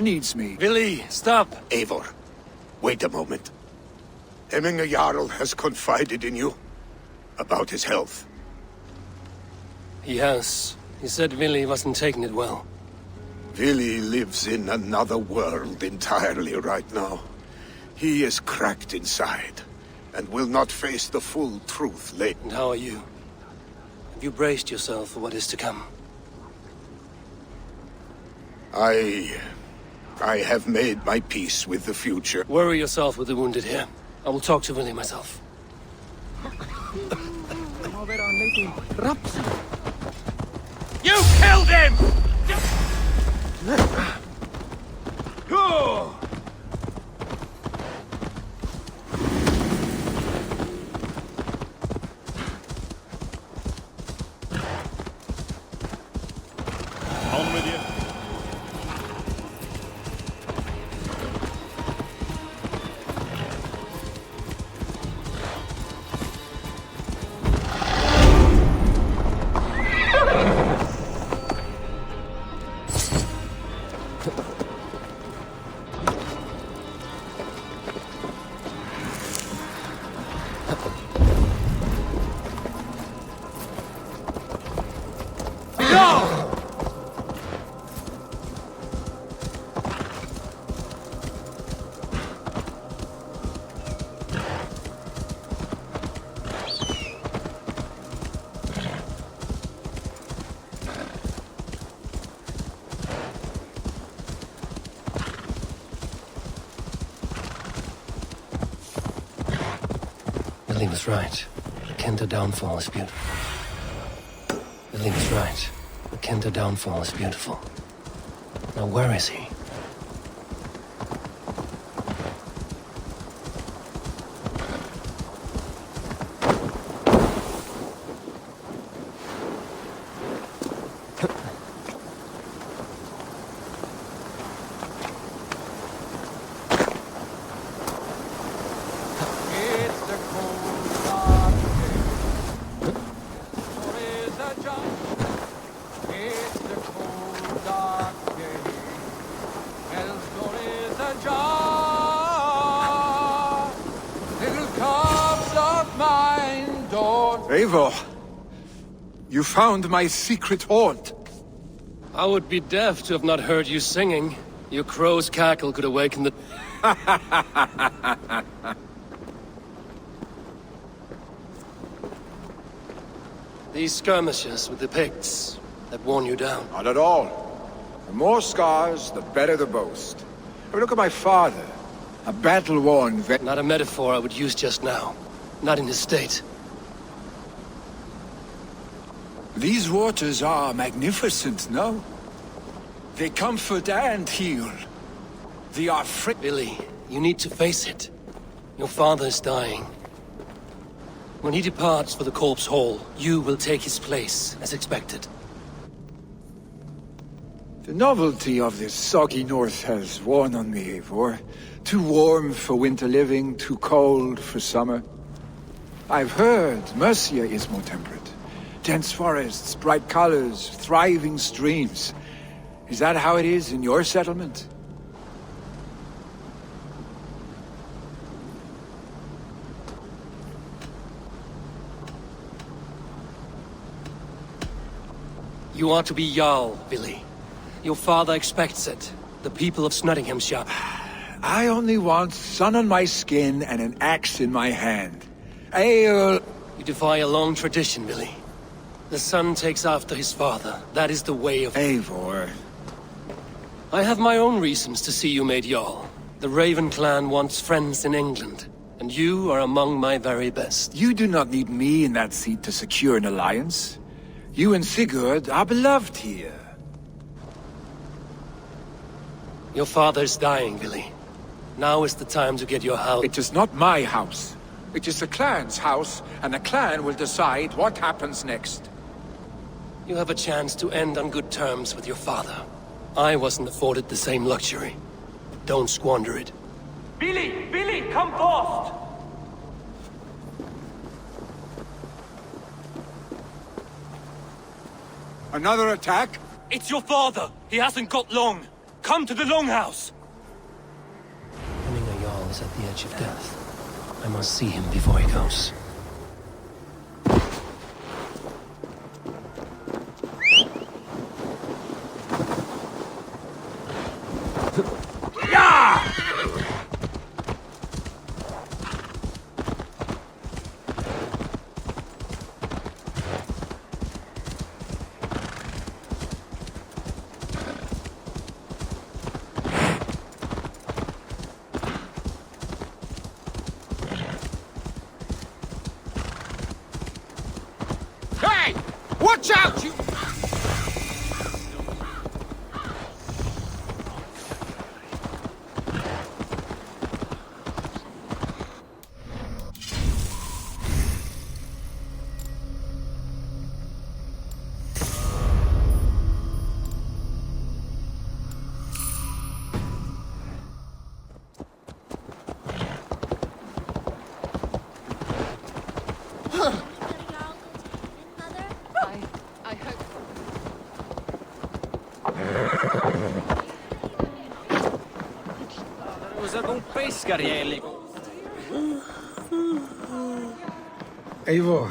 needs me. Willy, stop! Eivor, wait a moment. Hemminger Jarl has confided in you about his health. He has. He said Willy wasn't taking it well. Willy lives in another world entirely right now. He is cracked inside, and will not face the full truth later. And how are you? Have you braced yourself for what is to come? I have made my peace with the future. Worry yourself with the wounded here. I will talk to Willy myself. You killed him! Go! On with you. Willy was right. The Kenta downfall is beautiful. Willy was right. The Kenta downfall is beautiful. Now where is he? Eivor, you found my secret haunt. I would be deaf to have not heard you singing. Your crow's cackle could awaken the... These skirmishes with the Picts that worn you down. Not at all. The more scars, the better the boast. Have a look at my father. A battle-worn vet. Not a metaphor I would use just now. Not in his state. These waters are magnificent, no? They comfort and heal. They are free. Willy, you need to face it. Your father is dying. When he departs for the Corpse Hall, you will take his place, as expected. The novelty of this soggy north has worn on me, Eivor. Too warm for winter living, too cold for summer. I've heard Mercia is more temperate. Dense forests, bright colors, thriving streams. Is that how it is in your settlement? You are to be Jarl, Willy. Your father expects it. The people of Snuttinghamshire. I only want sun on my skin and an axe in my hand. You defy a long tradition, Willy. The son takes after his father. That is the way of... Eivor. I have my own reasons to see you made Jarl. The Raven clan wants friends in England, and you are among my very best. You do not need me in that seat to secure an alliance. You and Sigurd are beloved here. Your father is dying, Willy. Now is the time to get your house. It is not my house. It is the clan's house, and the clan will decide what happens next. You have a chance to end on good terms with your father. I wasn't afforded the same luxury. Don't squander it. Willy! Willy, come forth! Another attack? It's your father! He hasn't got long! Come to the Longhouse! Hemming Jarl is at the edge of death. I must see him before he goes. Hey! Watch out, you... I hope. Was er bon pescarielli? Eivor.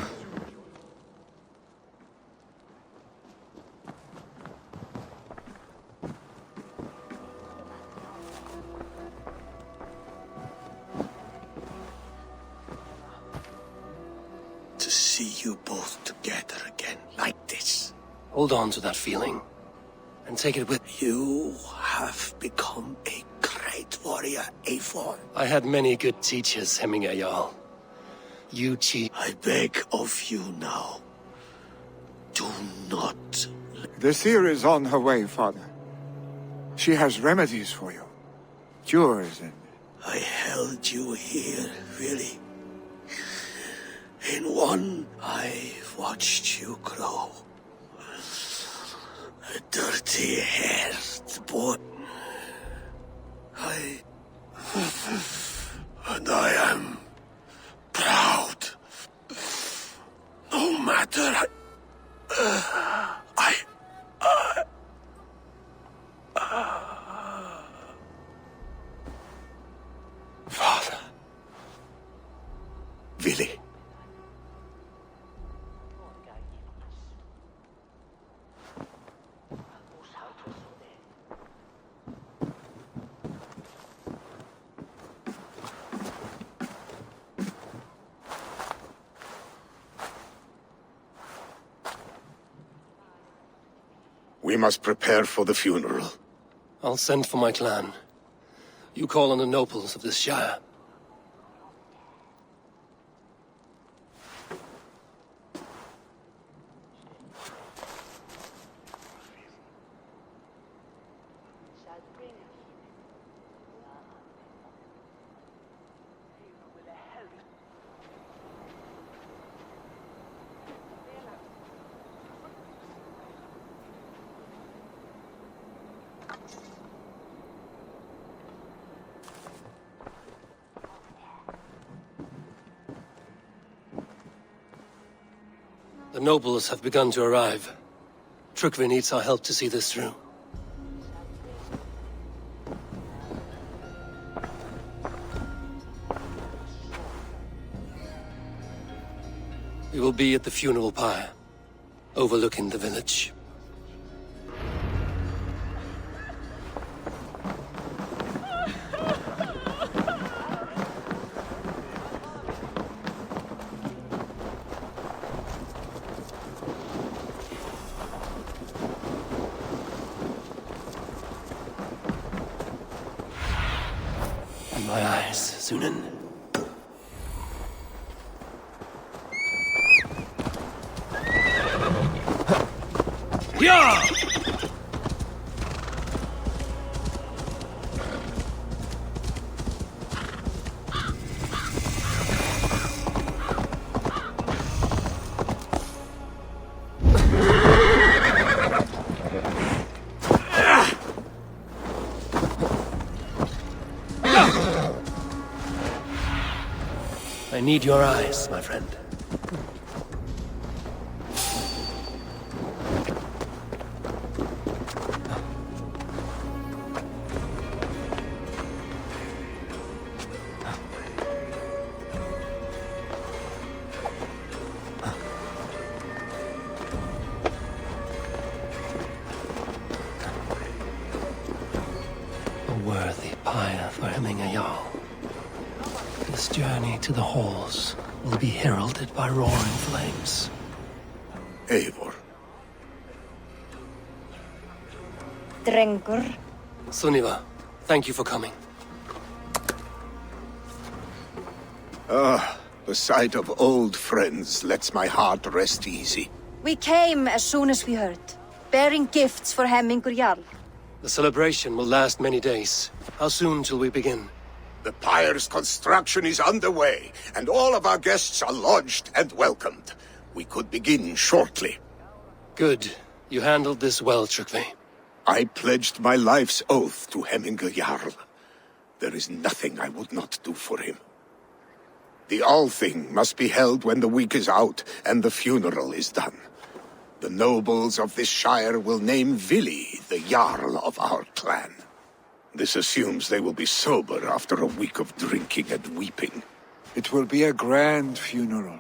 To see you both together again, like this. Hold on to that feeling. And take it with... You have become a great warrior, Eivor. I had many good teachers, Hemming Jarl. You cheat. I beg of you now. Do not... The seer is on her way, Father. She has remedies for you. Cures and... I held you here, really. In one, I watched you grow. A dirty-haired boy. And I am proud. No matter... Father. Willy. We must prepare for the funeral. I'll send for my clan. You call on the nobles of this shire. The nobles have begun to arrive. Trukvi needs our help to see this through. We will be at the funeral pyre, overlooking the village. In my eyes, Sunan. Yeah! I need your eyes, my friend. worthy pyre for hemming a Jarl. This journey to the halls will be heralded by roaring flames. Eivor. Drengur. Sunniva, thank you for coming. The sight of old friends lets my heart rest easy. We came as soon as we heard, bearing gifts for Hemmingur Jarl. The celebration will last many days. How soon till we begin? The pyre's construction is underway, and all of our guests are lodged and welcomed. We could begin shortly. Good. You handled this well, Tryggvi. I pledged my life's oath to Hemmingur Jarl. There is nothing I would not do for him. The Althing must be held when the week is out and the funeral is done. The nobles of this shire will name Vili the Jarl of our clan. This assumes they will be sober after a week of drinking and weeping. It will be a grand funeral.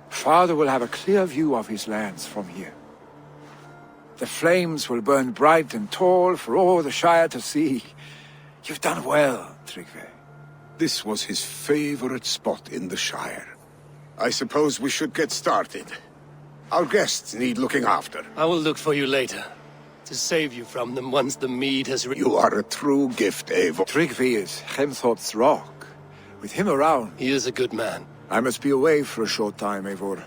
Father will have a clear view of his lands from here. The flames will burn bright and tall for all the Shire to see. You've done well, Tryggvi. This was his favorite spot in the Shire. I suppose we should get started. Our guests need looking after. I will look for you later, to save you from them once the mead has You are a true gift, Eivor. Tryggvi is Hemthorpe's rock. With him around, He is a good man. I must be away for a short time, Eivor.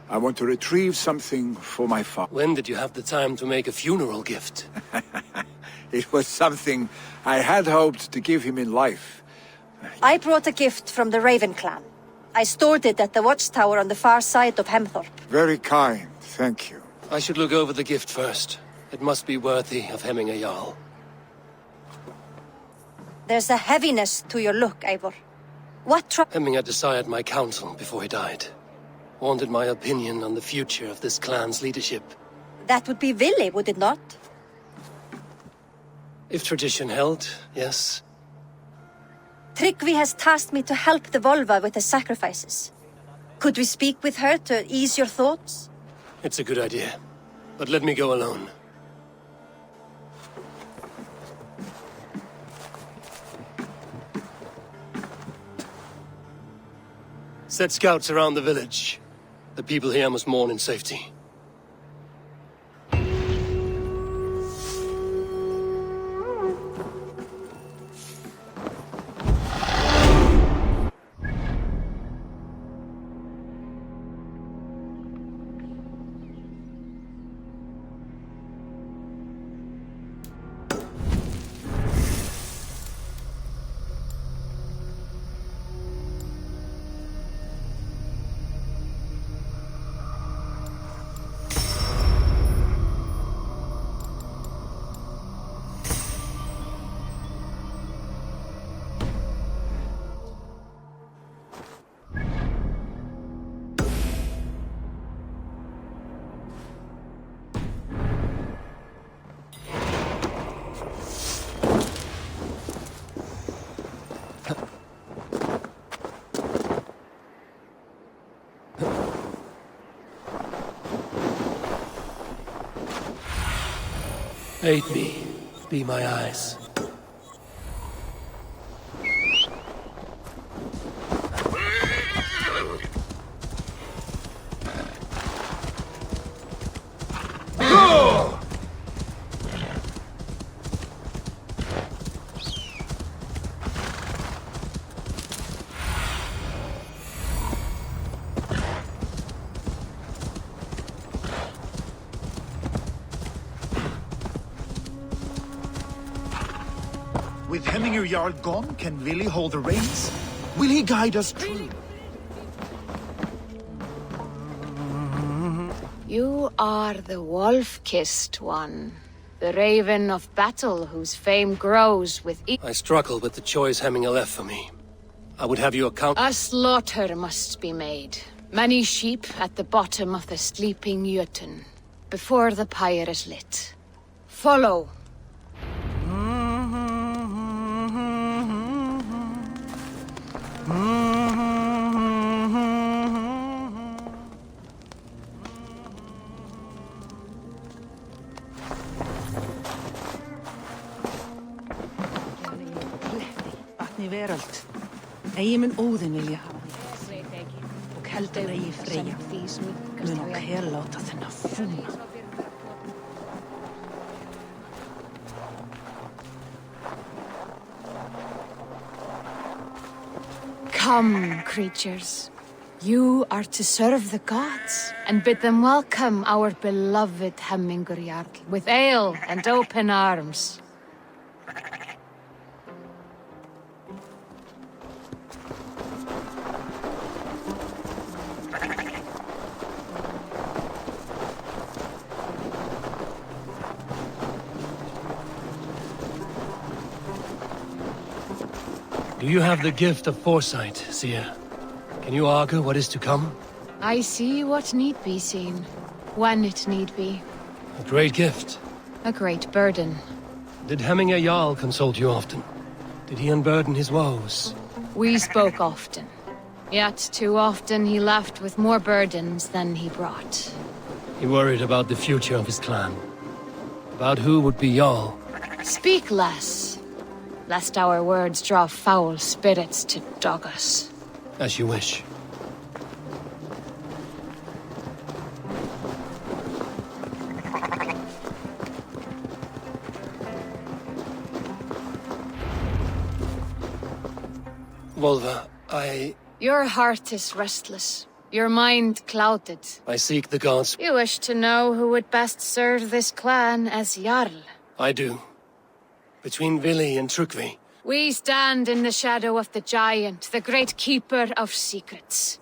I want to retrieve something for my father. When did you have the time to make a funeral gift? It was something I had hoped to give him in life. I brought a gift from the Raven clan. I stored it at the watchtower on the far side of Hemthorpe. Very kind, thank you. I should look over the gift first. It must be worthy of hemming a Jarl. There's a heaviness to your look, Eivor. What Hemming had desired my counsel before he died. Wanted my opinion on the future of this clan's leadership. That would be Vili, would it not? If tradition held, yes. Tryggvi has tasked me to help the Volva with the sacrifices. Could we speak with her to ease your thoughts? It's a good idea. But let me go alone. Set scouts around the village. The people here must mourn in safety. Aid me. Be my eyes. With Hemmingur Jarl gone, can Vili hold the reins? Will he guide us true? You are the wolf-kissed one. The raven of battle whose fame grows with each... I struggle with the choice Hemminger left for me. I would have you account... A slaughter must be made. Many sheep at the bottom of the sleeping Jötun, before the pyre is lit. Follow. í veröld. Eigi mun Óðinn vilja hafa hann. Og heldur eigi Freyja. Mun og Hel láta þennan fúna. Come, creatures. You are to serve the gods, and bid them welcome our beloved Hemmingur Jarl with ale and open arms. Do you have the gift of foresight, seer? Can you augur what is to come? I see what need be seen, when it need be. A great gift. A great burden. Did Hemmingur Jarl consult you often? Did he unburden his woes? We spoke often. Yet too often he left with more burdens than he brought. He worried about the future of his clan. About who would be Jarl. Speak less, lest our words draw foul spirits to dog us. As you wish. Volva, Your heart is restless. Your mind clouded. I seek the gods. You wish to know who would best serve this clan as Jarl. I do. Between Vili and Trukvi. We stand in the shadow of the giant, the great keeper of secrets.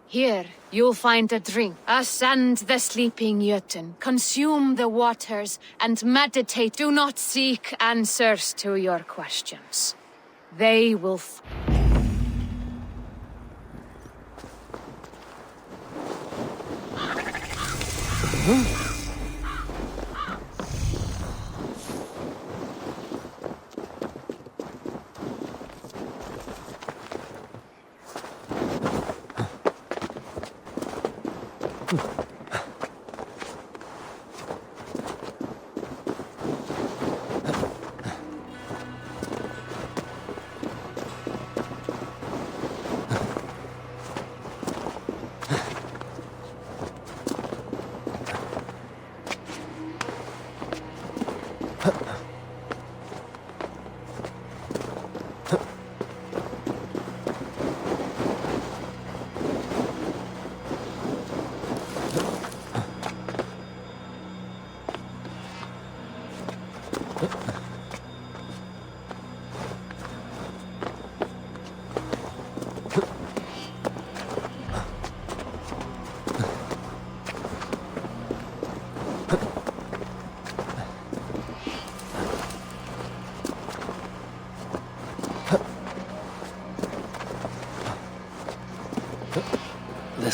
Here, you'll find a drink. Ascend the sleeping Jötun, consume the waters, and meditate. Do not seek answers to your questions. They will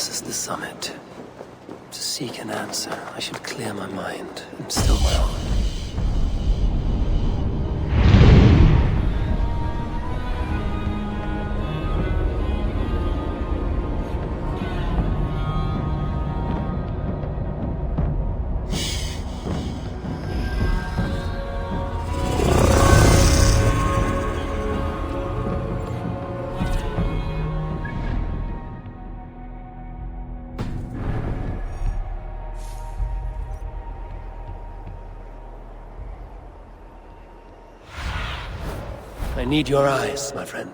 This is the summit. To seek an answer, I should clear my mind and still my heart. I need your eyes, my friend.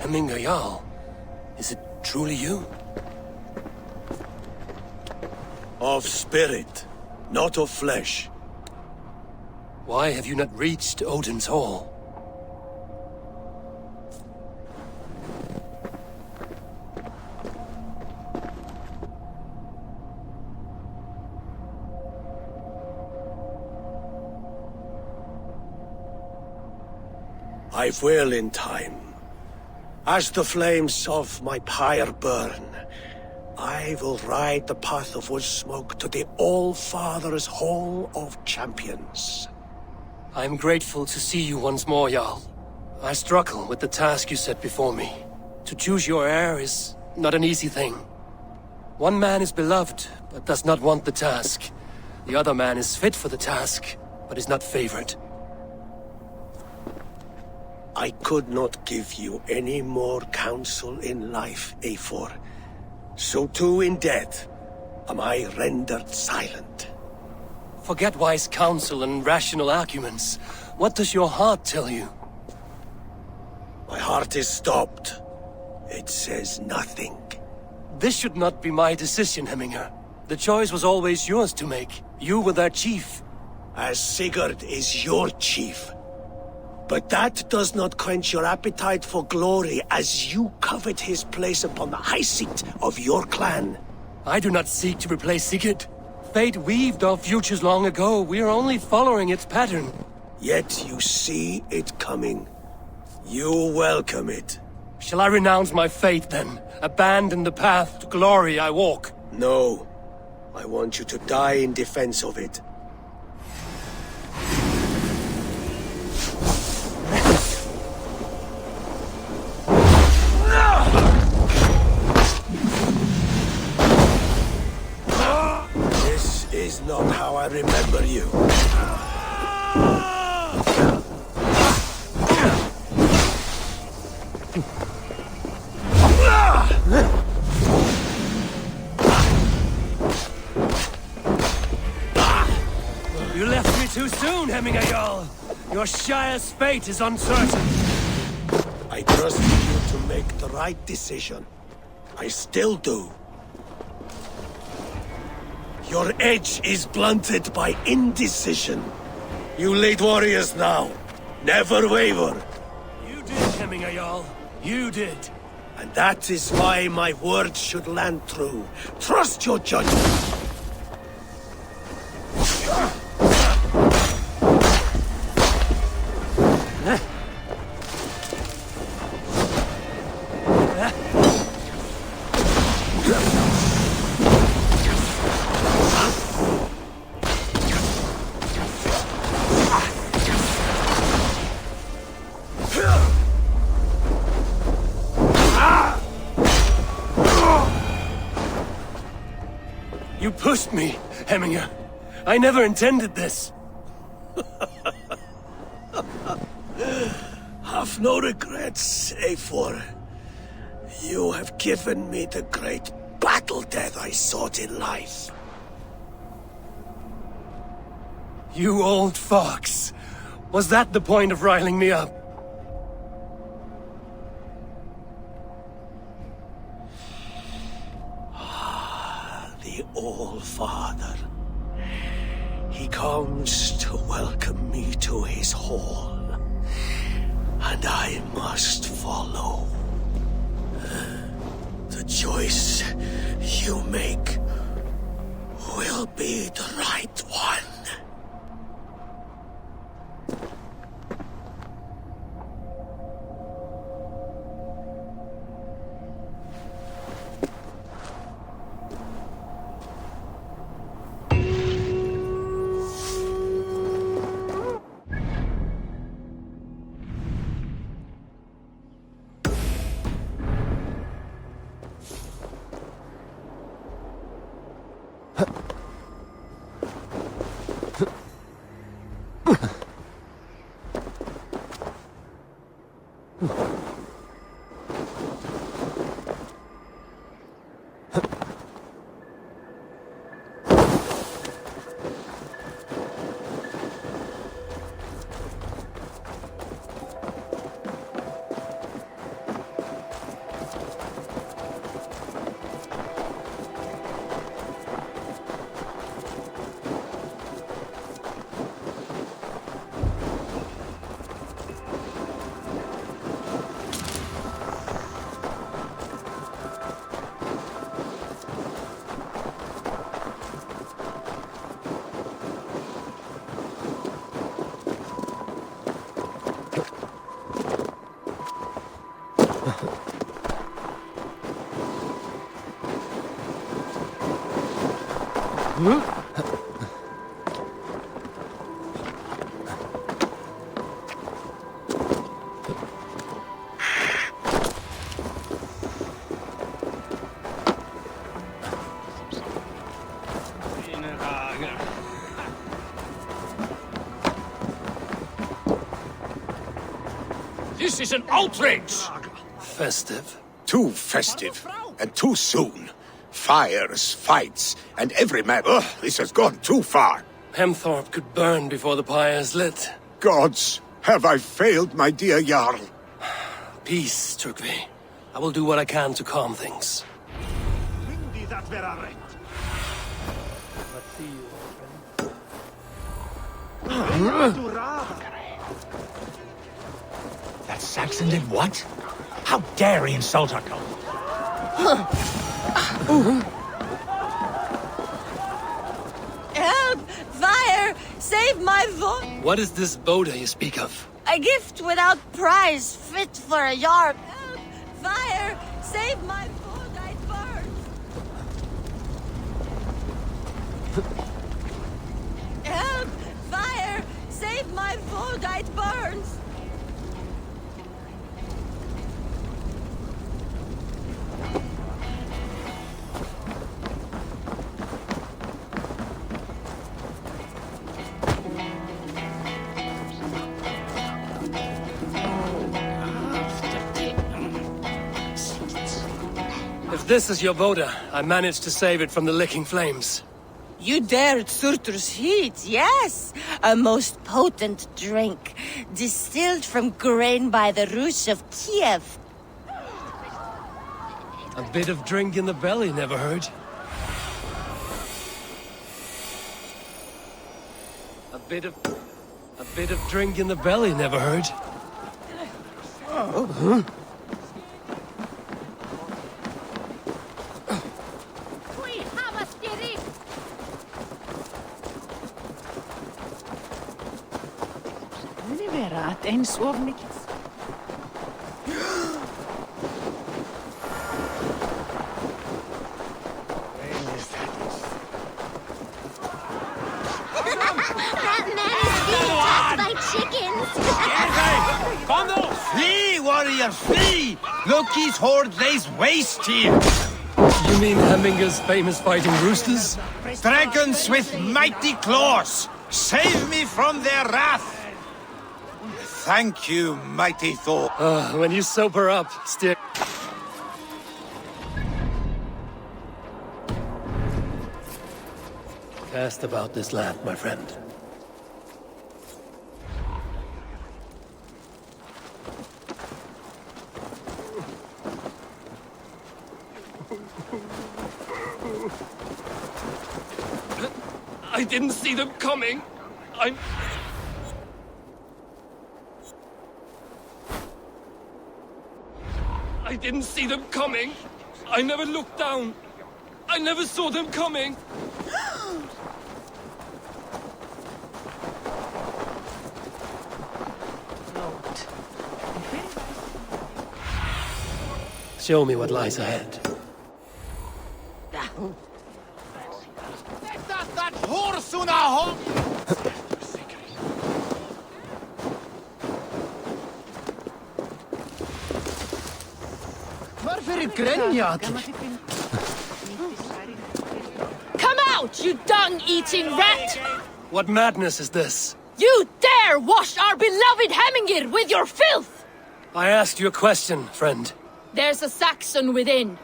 Hemmingur Jarl, is it truly you? Of spirit, not of flesh. Why have you not reached Odin's Hall? I will in time. As the flames of my pyre burn, I will ride the path of wood smoke to the All-Father's Hall of Champions. I'm grateful to see you once more, Jarl. I struggle with the task you set before me. To choose your heir is not an easy thing. One man is beloved, but does not want the task. The other man is fit for the task, but is not favored. I could not give you any more counsel in life, Eivor. So too in death am I rendered silent. Forget wise counsel and rational arguments. What does your heart tell you? My heart is stopped. It says nothing. This should not be my decision, Hemminger. The choice was always yours to make. You were their chief. As Sigurd is your chief. But that does not quench your appetite for glory as you covet his place upon the high seat of your clan. I do not seek to replace Sigurd. Fate weaved our futures long ago. We are only following its pattern. Yet you see it coming. You welcome it. Shall I renounce my faith then? Abandon the path to glory I walk? No. I want you to die in defense of it. This is not how I remember you. You left me too soon, Hemminger Jarl. Your Shire's fate is uncertain. I trusted you to make the right decision. I still do. Your edge is blunted by indecision. You lead warriors now. Never waver. You did, Hemminger Jarl. You did. And that is why my words should land true. Trust your judgment. You pushed me, Hemminger. I never intended this. Have no regrets, Eivor. You have given me the great battle death I sought in life. You old fox. Was that the point of riling me up? The All-Father. He comes to welcome me to his hall. And I must follow. The choice you make will be the right one. This is an outrage! Festive. Too festive, and too soon. Fires, fights, and every man... Ugh, this has gone too far. Hemthorpe could burn before the pyre is lit. Gods, have I failed my dear Jarl? Peace, Trygve. I will do what I can to calm things. That Saxon did what? How dare he insult our cult? Help! Fire! Save my voice! What is this Boda you speak of? A gift without price, fit for a yard. Help! Fire! Save my food, I burn! Help! Fire! Save my food, I burns! If this is your Boda, I managed to save it from the licking flames. You dared Surtur's heat, yes! A most potent drink, distilled from grain by the Rus of Kiev. A bit of drink in the belly never hurt. A bit of drink in the belly never hurt. Eins of mikið. Flee, warrior, flee! Loki's horde lays waste here. You mean Hemminger's famous fighting roosters? Dragons with mighty claws! Save me from their wrath! Thank you, mighty Thor. When you sober up, steer... Cast about this land, my friend. I didn't see them coming. I didn't see them coming. I never looked down. I never saw them coming. Show me what lies ahead. That horse on our home! Come out, you dung-eating rat! What madness is this? You dare wash our beloved Hemmingir with your filth! I asked you a question, friend. There's a Saxon within.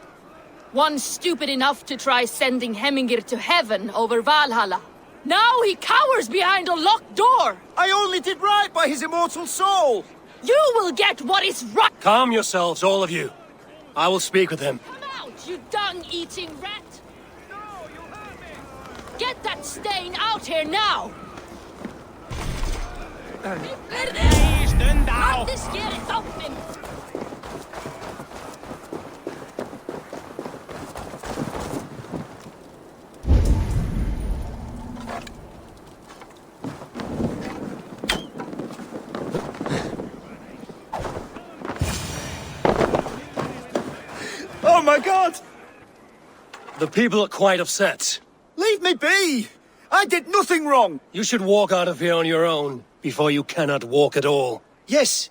One stupid enough to try sending Hemmingir to heaven over Valhalla. Now he cowers behind a locked door! I only did right by his immortal soul! You will get what is right! Calm yourselves, all of you. I will speak with him. Come out, you dung-eating rat! Get that stain out here now! This here is open! Oh my god! The people are quite upset. Leave me be! I did nothing wrong! You should walk out of here on your own, before you cannot walk at all. Yes,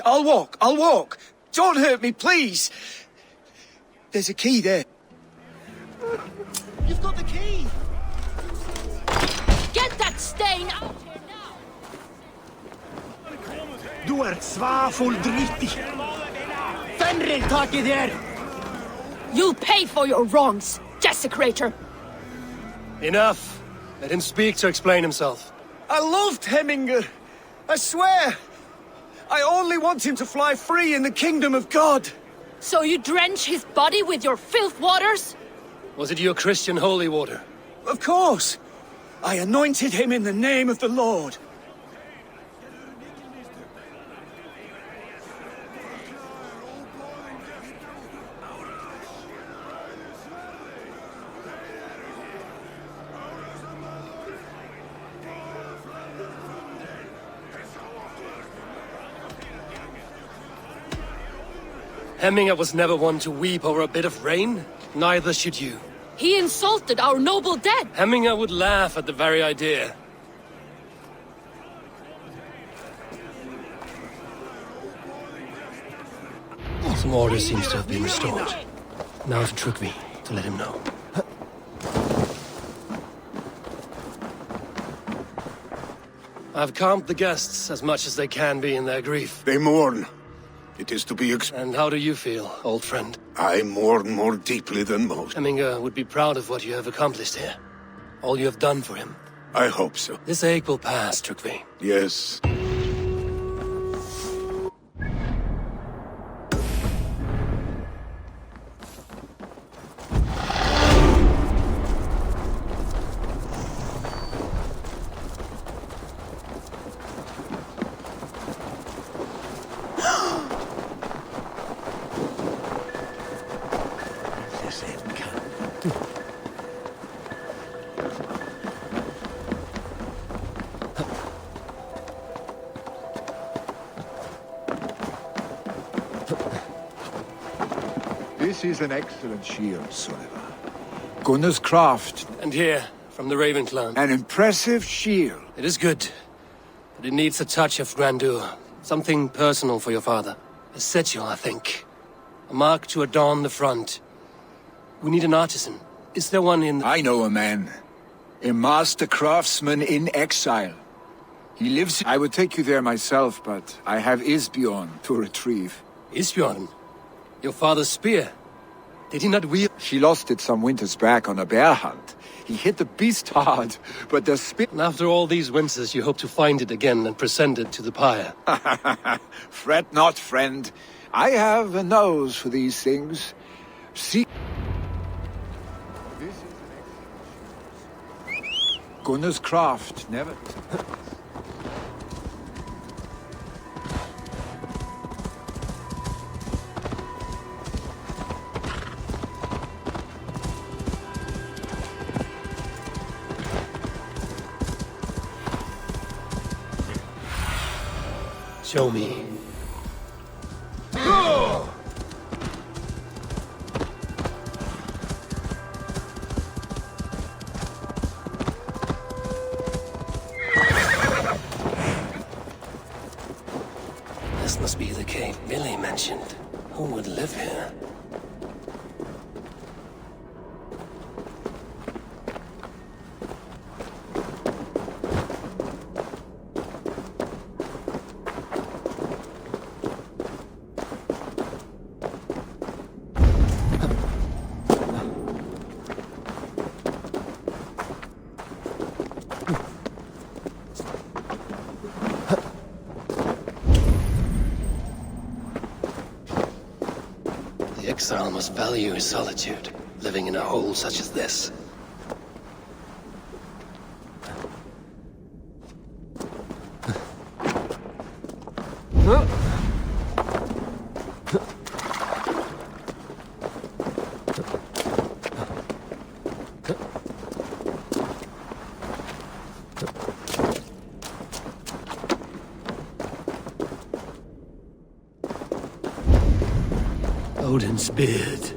I'll walk. Don't hurt me, please. There's a key there. You've got the key! Get that stain out here now! Du svafuldrittig! Fenrir, taki there! You'll pay for your wrongs, desecrator! Enough! Let him speak to explain himself. I loved Hemminger. I swear. I only want him to fly free in the kingdom of God. So you drench his body with your filth waters? Was it your Christian holy water? Of course. I anointed him in the name of the Lord. Hemminger was never one to weep over a bit of rain. Neither should you. He insulted our noble dead! Hemminger would laugh at the very idea. Some order seems to have been restored. Now to Trygve, to let him know. I've calmed the guests as much as they can be in their grief. They mourn. It is to be And how do you feel, old friend? I mourn more deeply than most. Hemminger would be proud of what you have accomplished here. All you have done for him. I hope so. This ache will pass, Trygve. Yes. This is an excellent shield, Sullivan. Gunnar's craft. And here, from the Raven clan. An impressive shield. It is good, but it needs a touch of grandeur. Something personal for your father. A sigil, I think. A mark to adorn the front. We need an artisan. Is there one in... I know a man. A master craftsman in exile. He lives... I would take you there myself, but I have Isbjorn to retrieve. Isbjorn? Your father's spear? Did he not wield... She lost it some winters back on a bear hunt. He hit the beast hard, but the spear... And after all these winters, you hope to find it again and present it to the pyre. Fret not, friend. I have a nose for these things. See... This is an excellent... Gunnar's craft, never... Show me. This must be the cave Billy mentioned. Who would live here? The exile must value his solitude, living in a hole such as this. Odin's beard.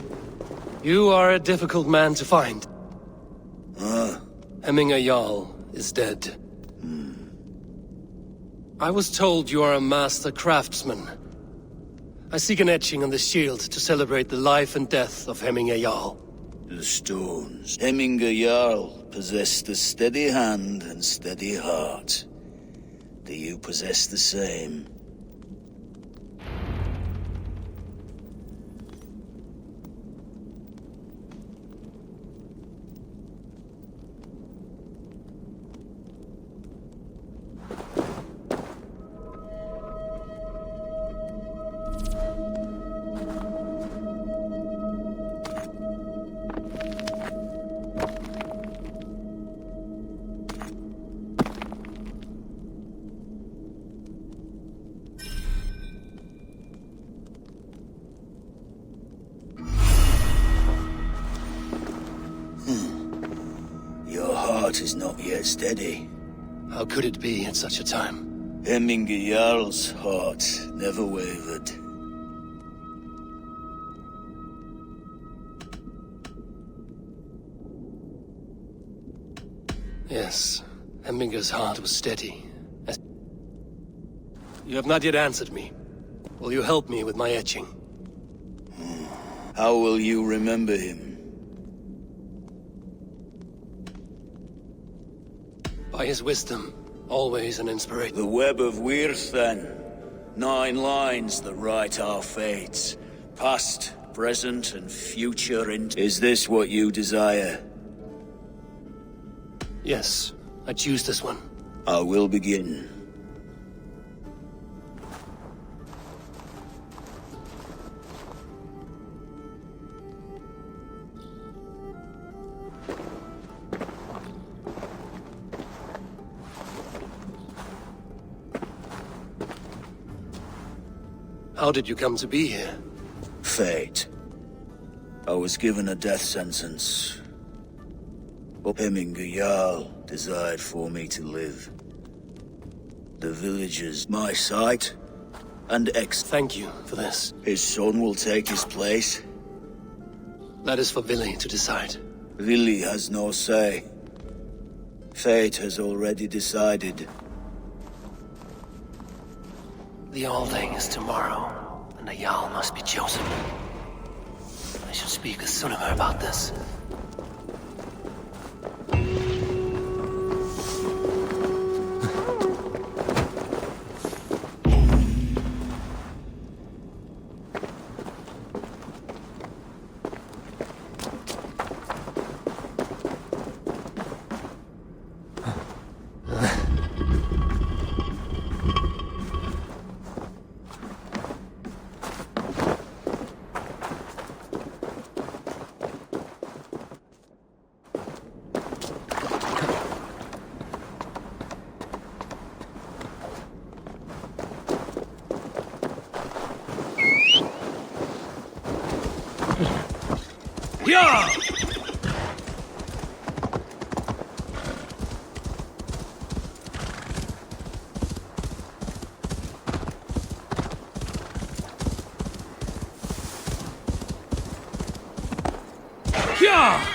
You are a difficult man to find. Hemminger Jarl is dead. I was told you are a master craftsman. I seek an etching on the shield to celebrate the life and death of Hemminger Jarl. The stones. Hemminger Jarl possessed a steady hand and steady heart. Do you possess the same? Your heart is not yet steady. How could it be at such a time? Hemminger Jarl's heart never wavered. Yes, Hemminger's heart was steady. You have not yet answered me. Will you help me with my etching? How will you remember him? By his wisdom, always an inspiration. The web of Wirth, then. 9 lines that write our fates. Past, present, and future Is this what you desire? Yes, I choose this one. I will begin. How did you come to be here? Fate. I was given a death sentence. But Hemminger Jarl desired for me to live. The villagers, my sight, and Thank you for this. His son will take his place. That is for Vili to decide. Vili has no say. Fate has already decided. The Alding is tomorrow, and the Jarl must be chosen. I should speak with Sunnema about this. Yeah! Yeah!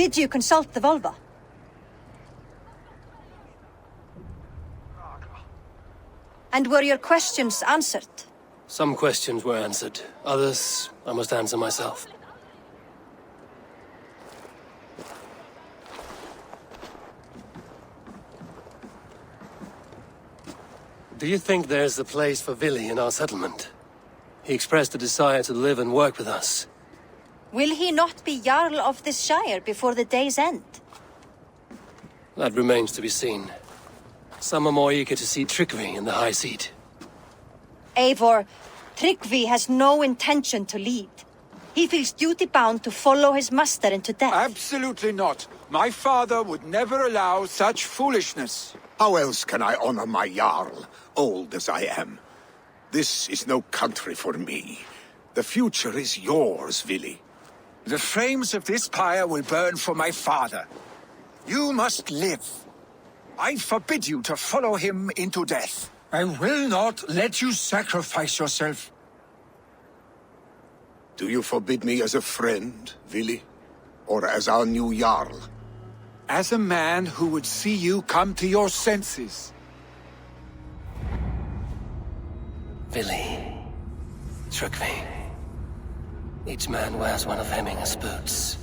Did you consult the Volva? And were your questions answered? Some questions were answered. Others, I must answer myself. Do you think there's a place for Vili in our settlement? He expressed a desire to live and work with us. Will he not be Jarl of this shire before the day's end? That remains to be seen. Some are more eager to see Tryggvi in the high seat. Eivor, Tryggvi has no intention to lead. He feels duty-bound to follow his master into death. Absolutely not. My father would never allow such foolishness. How else can I honor my Jarl, old as I am? This is no country for me. The future is yours, Vili. The flames of this pyre will burn for my father. You must live. I forbid you to follow him into death. I will not let you sacrifice yourself. Do you forbid me as a friend, Vili? Or as our new Jarl? As a man who would see you come to your senses. Vili. Tryggvi. Each man wears one of Hemminger's boots,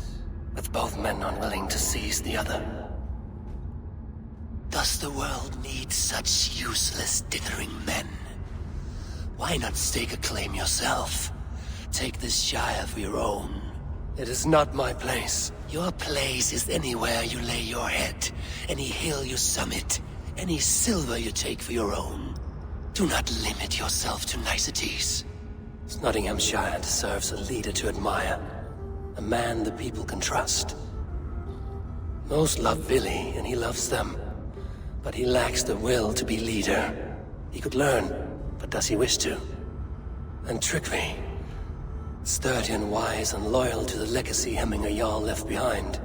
with both men unwilling to seize the other. Does the world need such useless, dithering men? Why not stake a claim yourself? Take this shire for your own. It is not my place. Your place is anywhere you lay your head, any hill you summit, any silver you take for your own. Do not limit yourself to niceties. Nottinghamshire deserves a leader to admire, a man the people can trust. Most love Vili, and he loves them. But he lacks the will to be leader. He could learn, but does he wish to? And Tryggvi, sturdy and wise and loyal to the legacy Hemminger Jarl left behind.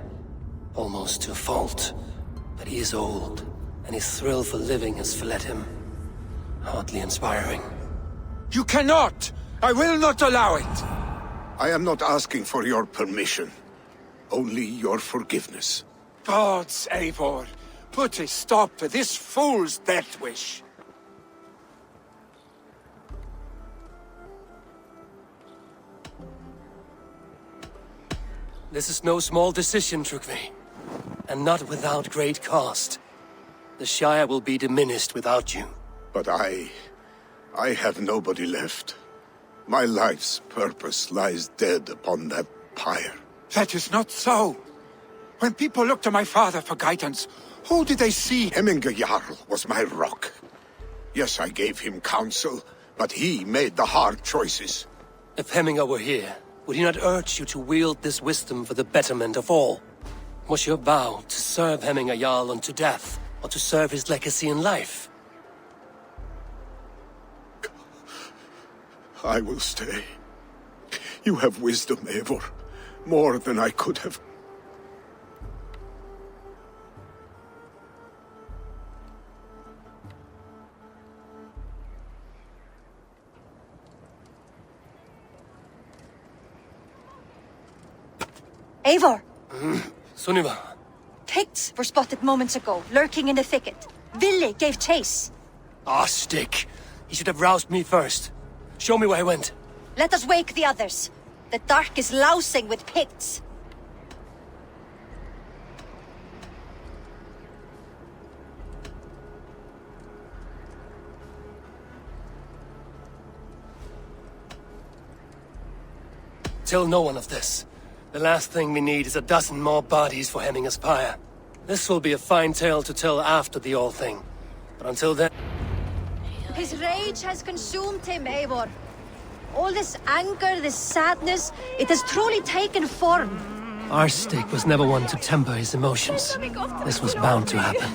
Almost to a fault. But he is old, and his thrill for living has fled him. Hardly inspiring. You cannot! I will not allow it! I am not asking for your permission. Only your forgiveness. Gods, Eivor, put a stop to this fool's death wish. This is no small decision, Tryggvi. And not without great cost. The Shire will be diminished without you. But I have nobody left. My life's purpose lies dead upon that pyre. That is not so. When people look to my father for guidance, who did they see? Hemminger Jarl was my rock. Yes, I gave him counsel, but he made the hard choices. If Hemminger were here, would he not urge you to wield this wisdom for the betterment of all? Was your vow to serve Hemminger Jarl unto death, or to serve his legacy in life? I will stay. You have wisdom, Eivor. More than I could have. Eivor! Sunniva. Picts were spotted moments ago, lurking in the thicket. Vili gave chase. Ah, stick. He should have roused me first. Show me where he went. Let us wake the others. The dark is lousing with Picts. Tell no one of this. The last thing we need is a dozen more bodies for Hemminger's pyre. This will be a fine tale to tell after the All Thing. But until then... His rage has consumed him, Eivor. All this anger, this sadness, it has truly taken form. Our stake was never one to temper his emotions. This was bound to happen.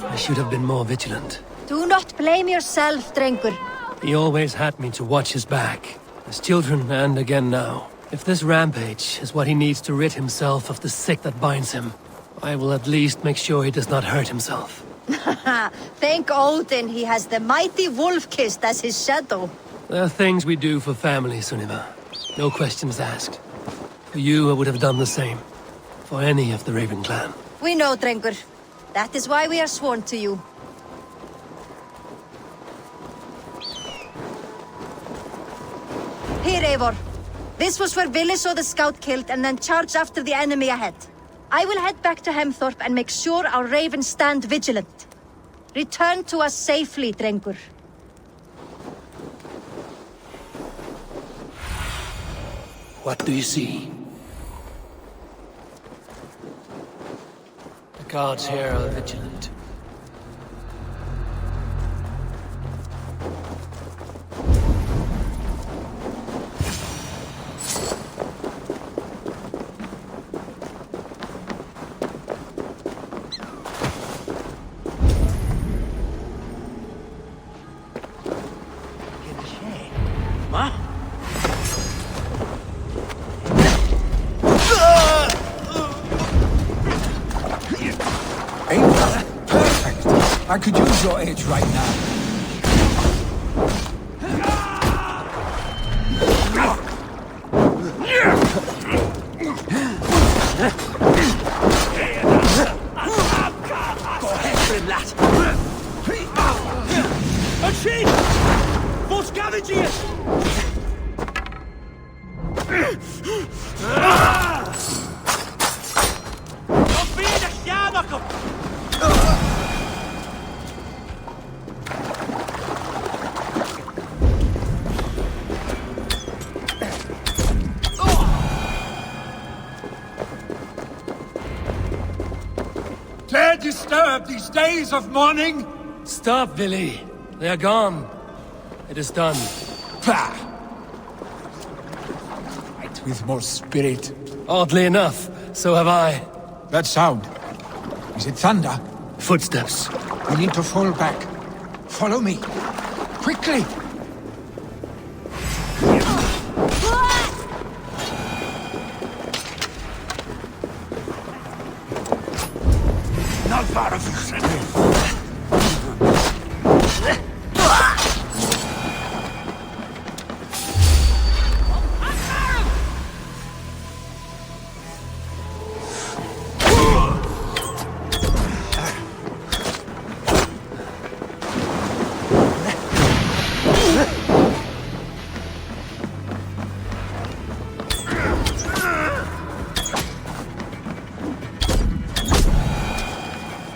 I should have been more vigilant. Do not blame yourself, Drengur. He always had me to watch his back. As children, and again now. If this rampage is what he needs to rid himself of the sick that binds him, I will at least make sure he does not hurt himself. Thank Odin he has the mighty Wolf-Kissed as his shadow. There are things we do for family, Sunniva. No questions asked. For you, I would have done the same. for any of the Raven clan. We know, Drengur. That is why we are sworn to you. Here, Eivor. This was where Vili saw the scout killed and then charged after the enemy ahead. I will head back to Hemthorpe and make sure our ravens stand vigilant. Return to us safely, Drengur. What do you see? The guards here are vigilant. I could use your aid right now. Gå hen, lad! En skib! Hvor skal vi, Gies? Kom videre, Jakob! Dare disturb these days of mourning? Stop, Vili. They are gone. It is done. Pah! Fight with more spirit. Oddly enough, so have I. That sound. Is it thunder? Footsteps. We need to fall back. Follow me. Quickly! Not far of you.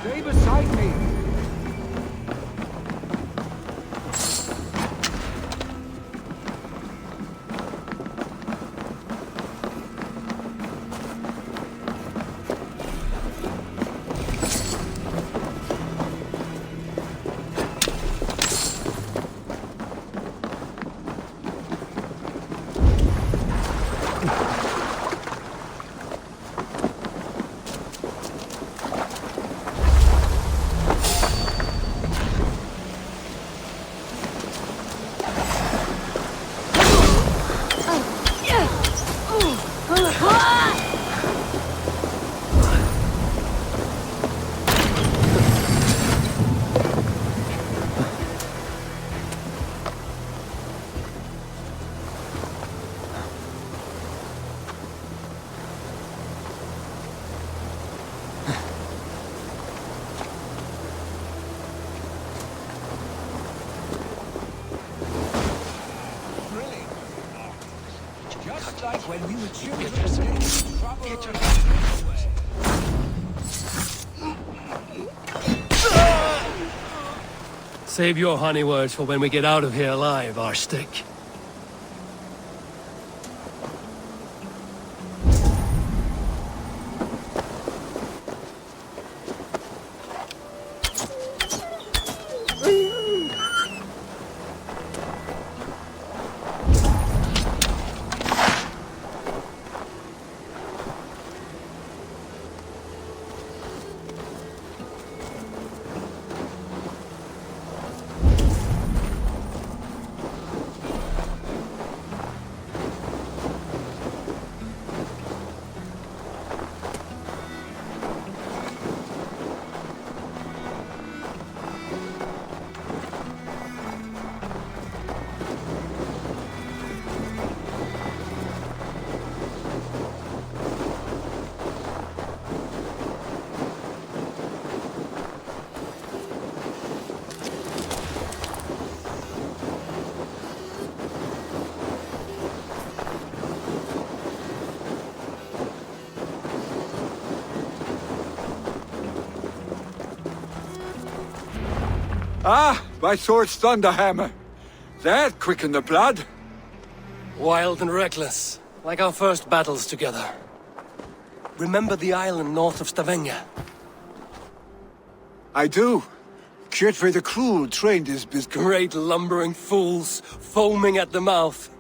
Stay beside me. Just like when we were children. Save your honey words for when we get out of here alive, Arstick. Ah, by Thor's thunderhammer. That quickened the blood. Wild and reckless, like our first battles together. Remember the island north of Stavanger? I do. Kjotve the Cruel trained his business. Great lumbering fools, foaming at the mouth.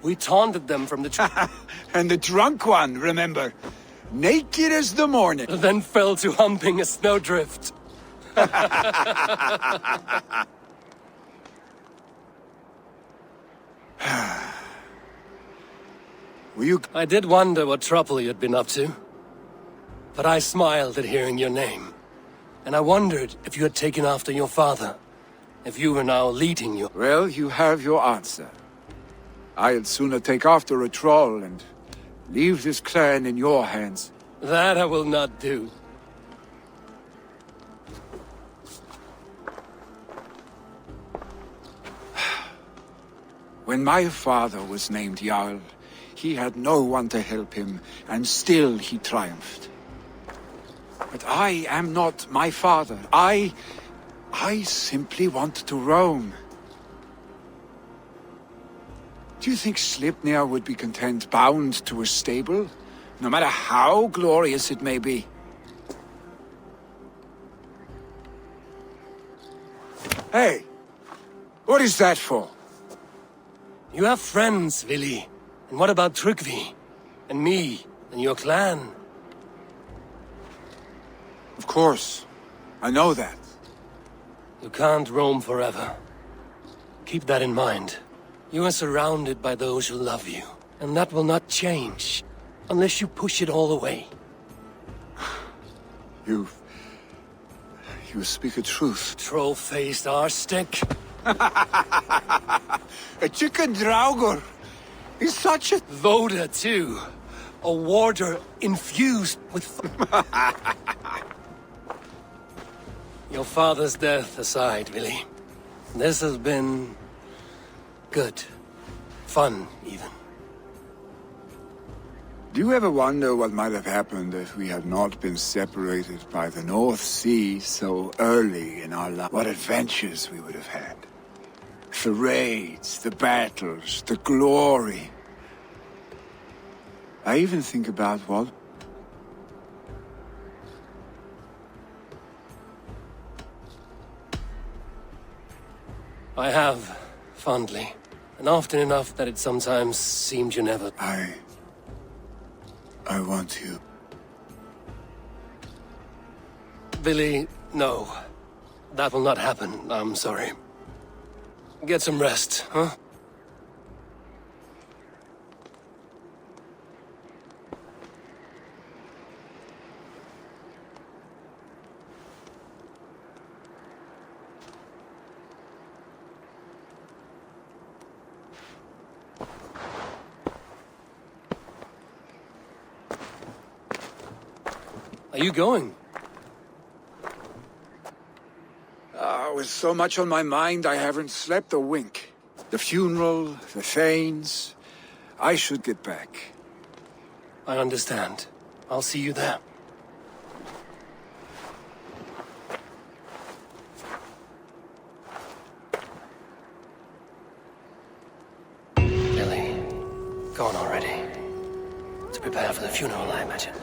We taunted them from the And the drunk one, remember? Naked as the morning. then fell to humping a snowdrift. Were you... I did wonder what trouble you'd been up to. But I smiled at hearing your name. And I wondered if you had taken after your father. If you were now leading your... Well, you have your answer. I'd sooner take after a troll and leave this clan in your hands. That I will not do. When my father was named Jarl, he had no one to help him, and still he triumphed. But I am not my father. I simply want to roam. Do you think Sleipnir would be content bound to a stable, no matter how glorious it may be? Hey! What is that for? You have friends, Vili. And what about Tryggvi? And me? And your clan? Of course. I know that. You can't roam forever. Keep that in mind. You are surrounded by those who love you. And that will not change. Unless you push it all away. You speak a truth. Troll-faced arse-stick. A chicken Draugr is such a... Voda, too. A warder infused with... Your father's death aside, Vili. This has been... good. Fun, even. Do you ever wonder what might have happened if we had not been separated by the North Sea so early in our life? What adventures we would have had. The raids, the battles, the glory. I even think about what... I have, fondly. And often enough that it sometimes seemed you never... I want you. Vili, no. That will not happen, I'm sorry. Get some rest, huh? Are you going? With so much on my mind, I haven't slept a wink. The funeral, the Thanes... I should get back. I understand. I'll see you there. Lily, gone already. To prepare for the funeral, I imagine.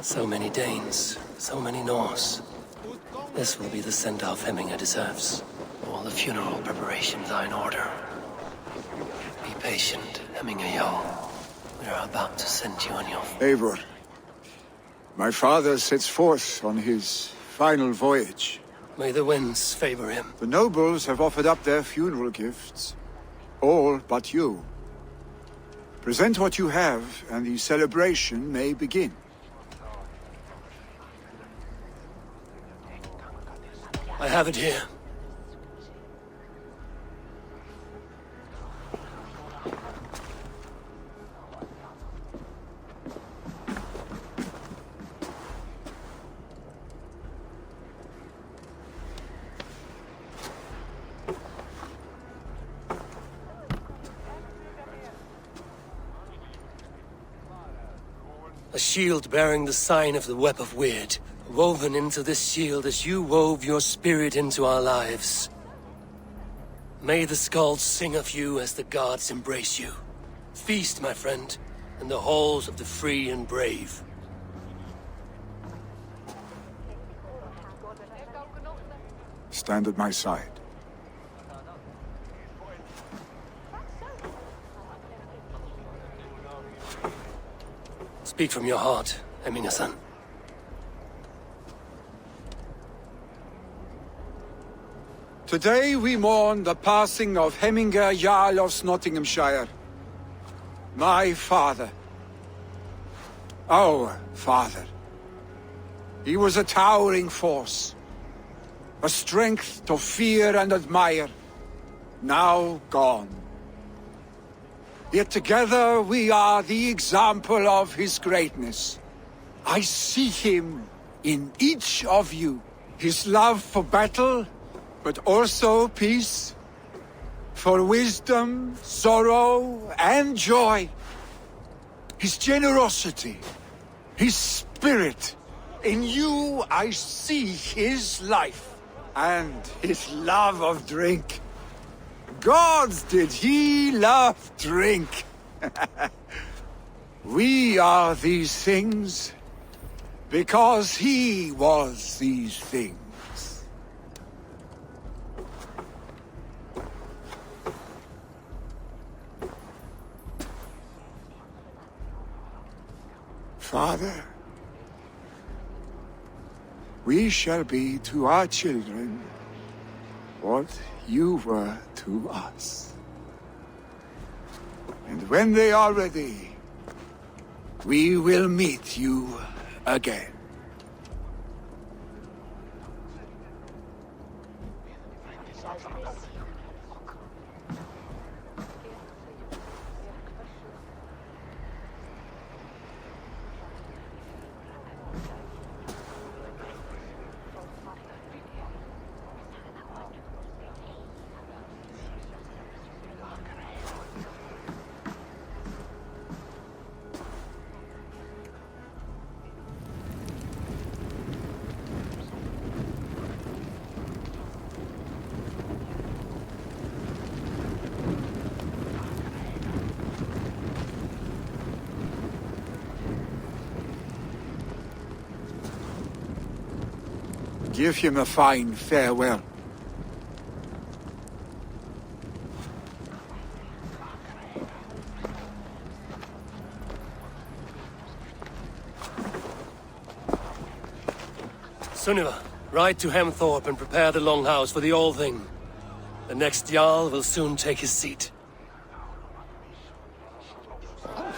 So many Danes, so many Norse. This will be the send-off Hemminger deserves. All the funeral preparations are in order. Be patient, Hemminger Jarl. We are about to send you on your... Eivor, my father sets forth on his final voyage. May the winds favor him. The nobles have offered up their funeral gifts. All but you. Present what you have, and the celebration may begin. I have it here. A shield bearing the sign of the Web of Weird, woven into this shield as you wove your spirit into our lives. May the skulls sing of you as the gods embrace you. Feast, my friend, in the halls of the free and brave. Stand at my side. Speak from your heart, Eminasan. Today we mourn the passing of Hemminger Jarl of Nottinghamshire. My father. Our father. He was a towering force. A strength to fear and admire. Now gone. Yet together we are the example of his greatness. I see him in each of you. His love for battle, but also peace. For wisdom, sorrow, and joy. His generosity, his spirit. In you I see his life, and his love of drink. Gods, did he love drink! We are these things because he was these things. Father, we shall be to our children what you were to us. And when they are ready, we will meet you again. Give him a fine farewell. Sunniva, ride to Hemthorpe and prepare the Longhouse for the All-Thing. The next Jarl will soon take his seat.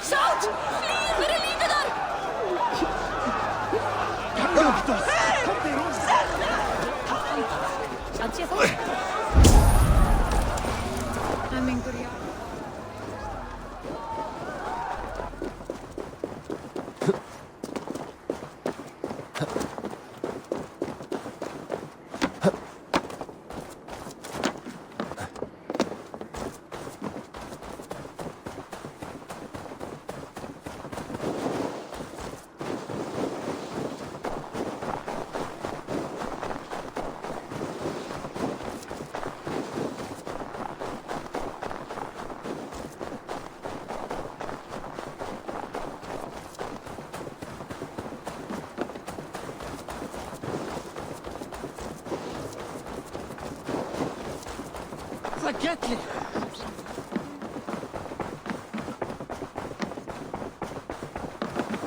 Shout! Flee for the leader!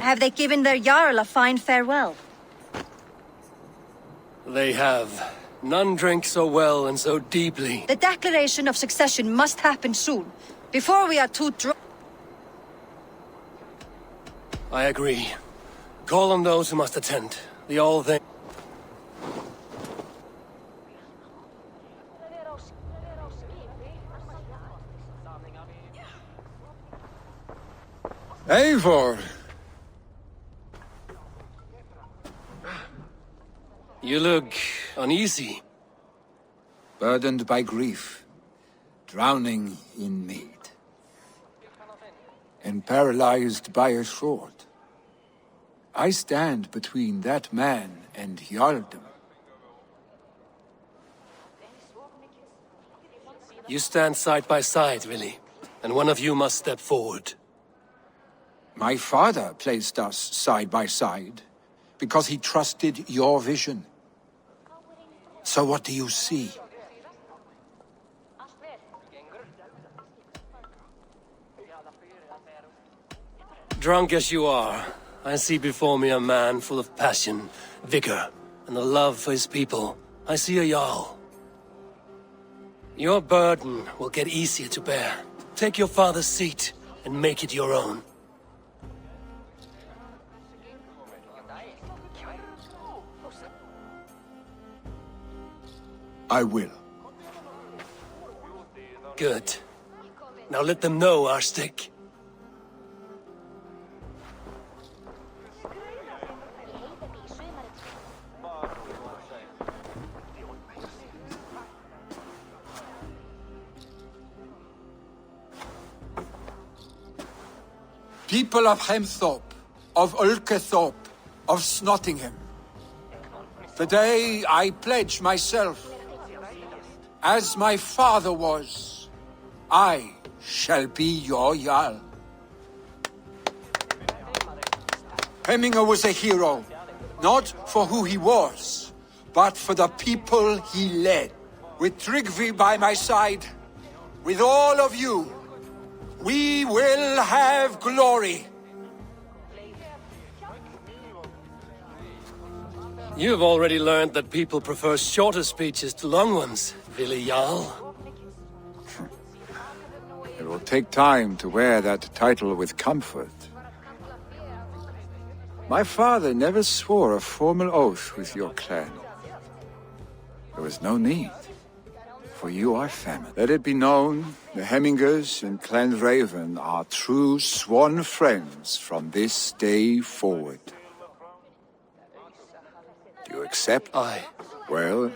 Have they given their Jarl a fine farewell? They have. None drank so well and so deeply. The declaration of succession must happen soon, before we are too drunk. I agree. Call on those who must attend. The All-Thing. Eivor! You look uneasy. Burdened by grief, drowning in mead, and paralyzed by a sword. I stand between that man and Jarldom. You stand side by side, Willi, and one of you must step forward. My father placed us side by side because he trusted your vision. So what do you see? Drunk as you are, I see before me a man full of passion, vigor, and a love for his people. I see a Jarl. Your burden will get easier to bear. Take your father's seat and make it your own. I will. Good. Now let them know our stick. People of Hemthorpe, of Ulkethorpe, of Snottingham. Today I pledge myself, as my father was, I shall be your Jarl. Hemminger was a hero, not for who he was, but for the people he led. With Tryggvi by my side, with all of you, we will have glory. You have already learned that people prefer shorter speeches to long ones, Willi Jarl. It will take time to wear that title with comfort. My father never swore a formal oath with your clan. There was no need, for you are family. Let it be known, the Hemmingers and Clan Raven are true sworn friends from this day forward. Do you accept? Aye. Well,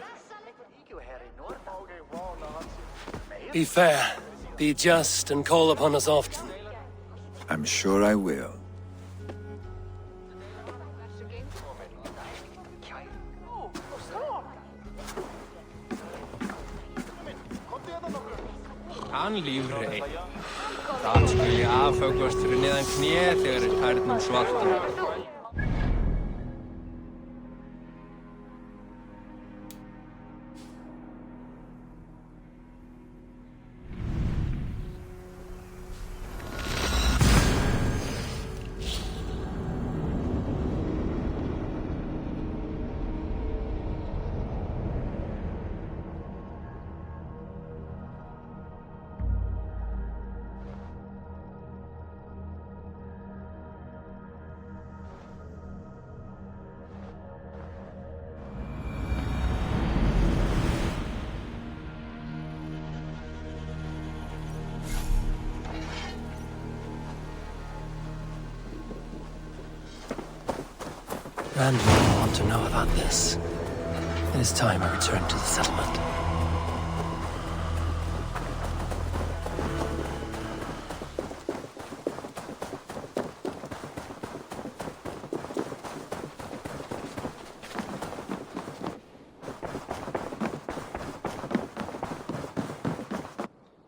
be fair, be just, and call upon us often. I'm sure I will. Hann lífrei. Það skuli afhöggvast fyrir neðan kné þegar tærnum svartum. And we want to know about this. It is time I return to the settlement.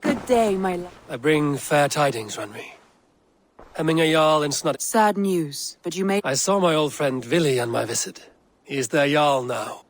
Good day, my love. I bring fair tidings, Renri. Hemminger Jarl and Snot. Sad news, but you may— I saw my old friend Willi on my visit. He is their Jarl now.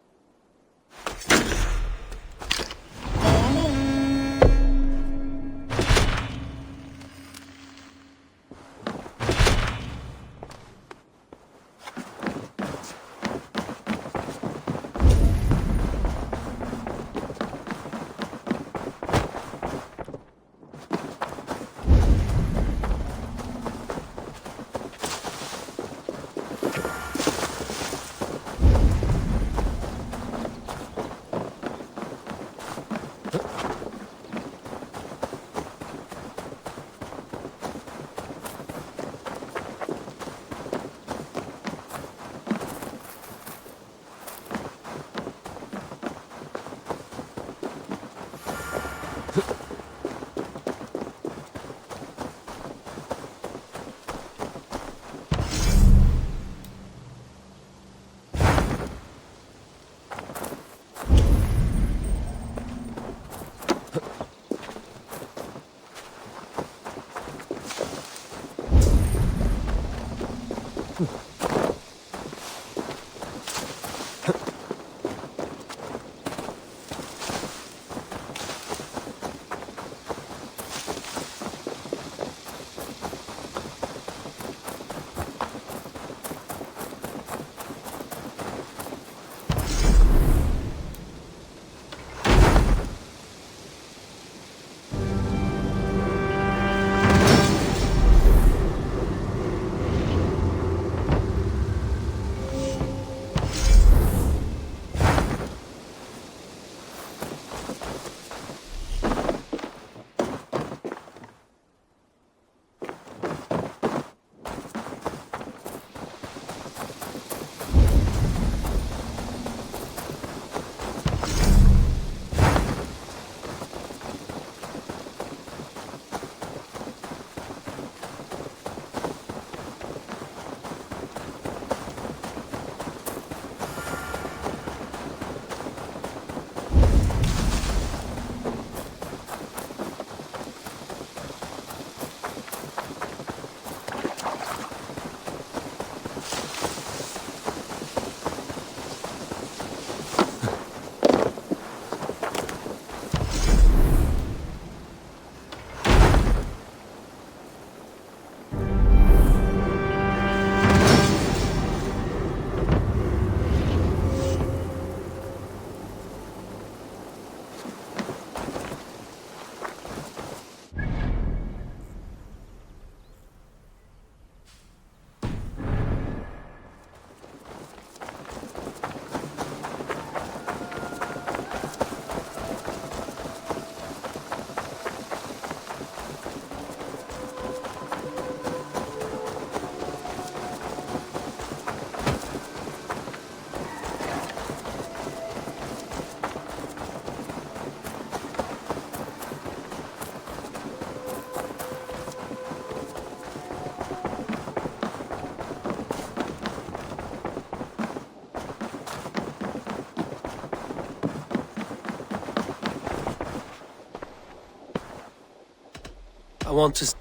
I want to...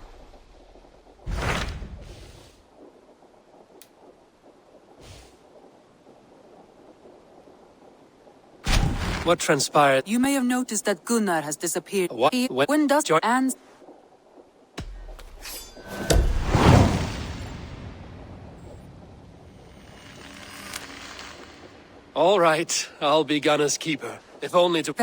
What transpired? You may have noticed that Gunnar has disappeared. What? When does your and All right, I'll be Gunnar's keeper. If only to...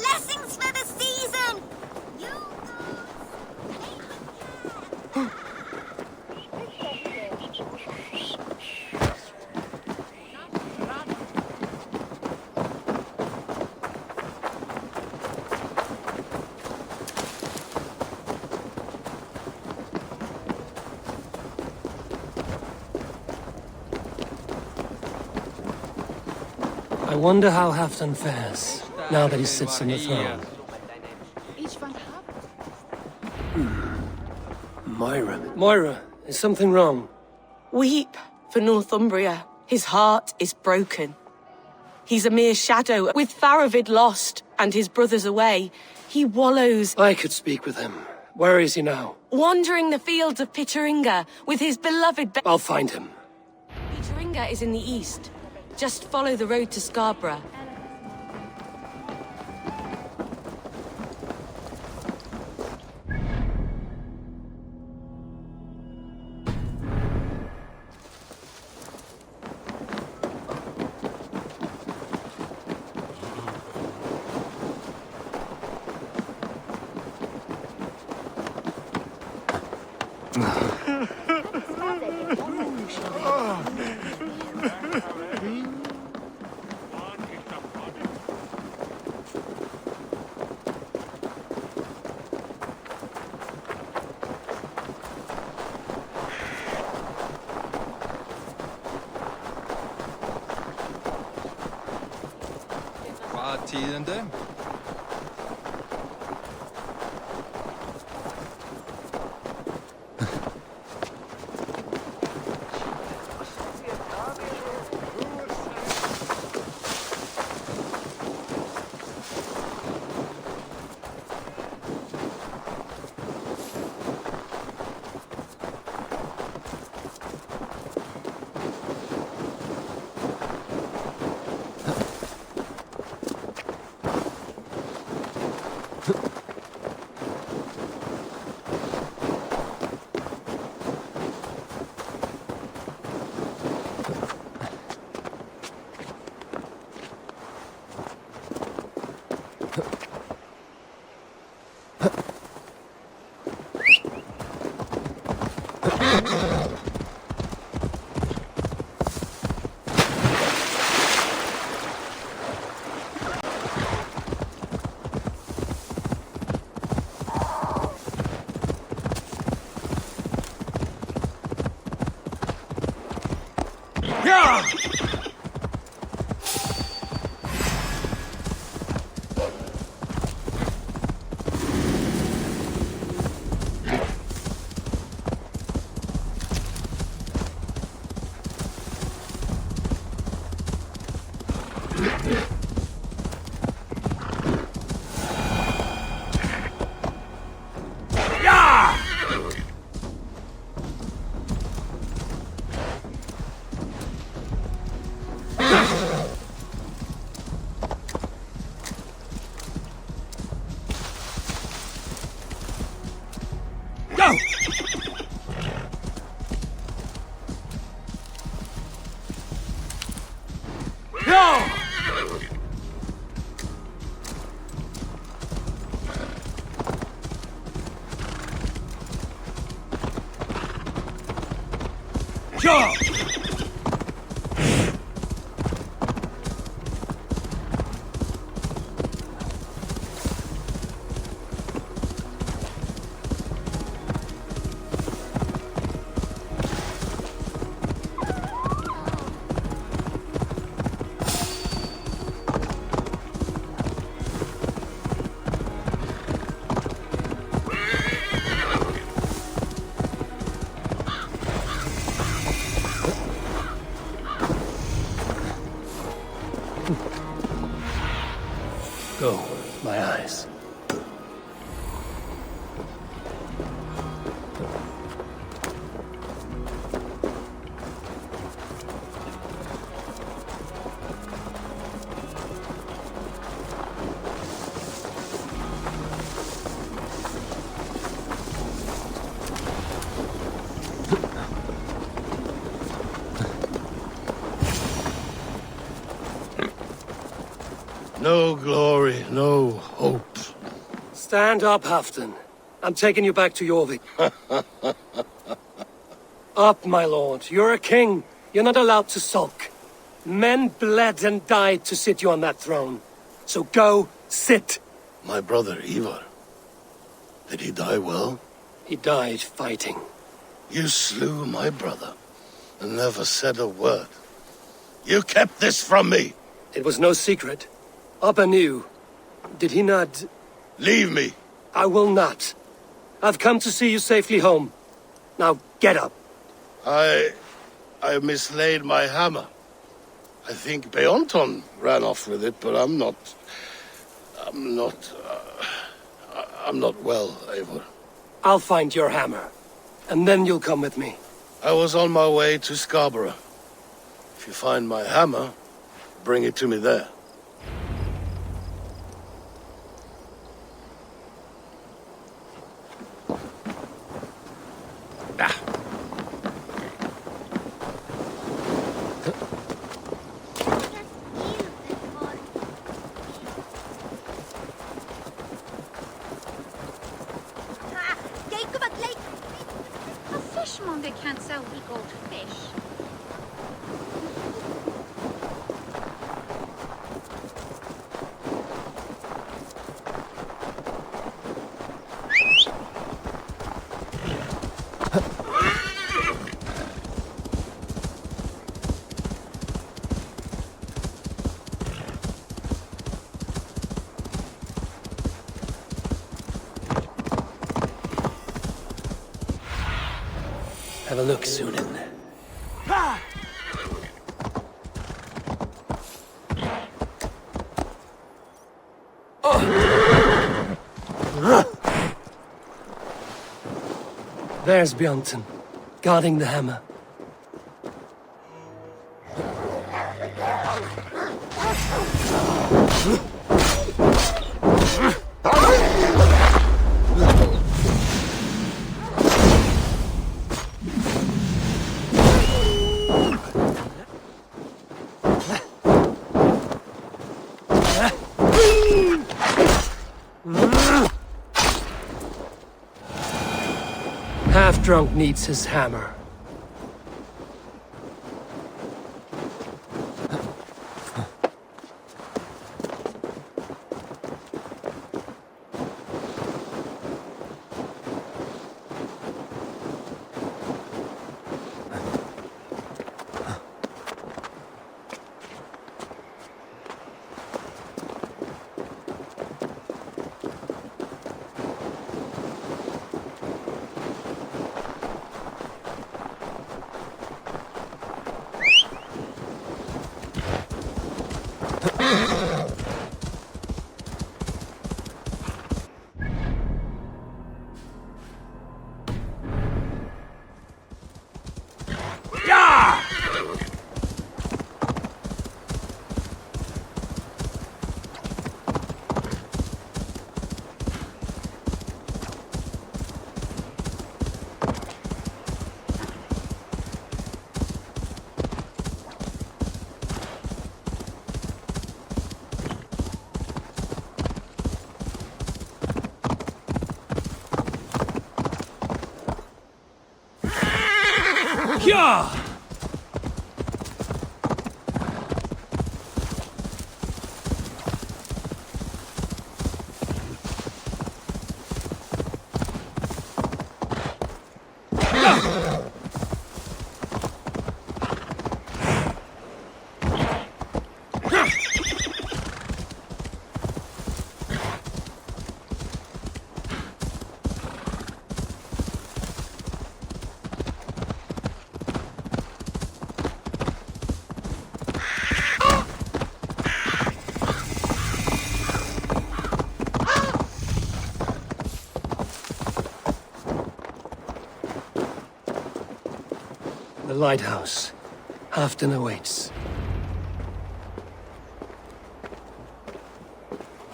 Blessings for the season! I wonder how Halfdan fares, now that he sits on the throne. Moira, is something wrong? Weep for Northumbria. His heart is broken. He's a mere shadow. With Faravid lost and his brothers away, he wallows... I could speak with him. Where is he now? Wandering the fields of Pitteringa with his beloved... I'll find him. Pitteringa is in the east. Just follow the road to Scarborough. Hvað tíðindi? Go! Go! Go! Go, my eyes. No glory, no hope. Stand up, Halfdan. I'm taking you back to Jorvik. Up, my lord. You're a king. You're not allowed to sulk. Men bled and died to sit you on that throne. So go, sit. My brother Ivar. Did he die well? He died fighting. You slew my brother and never said a word. You kept this from me. It was no secret. Abba knew. Did he not? Leave me. I will not. I've come to see you safely home. Now get up. I mislaid my hammer. I think Beonton ran off with it, but I'm not well, Eivor. I'll find your hammer, and then you'll come with me. I was on my way to Scarborough. If you find my hammer, bring it to me there. Fishmonger can't sell weak old fish. Have a look, Sunan. There's Björnton, guarding the hammer. Half-drunk needs his hammer. Yeah! The lighthouse. Halfdan awaits.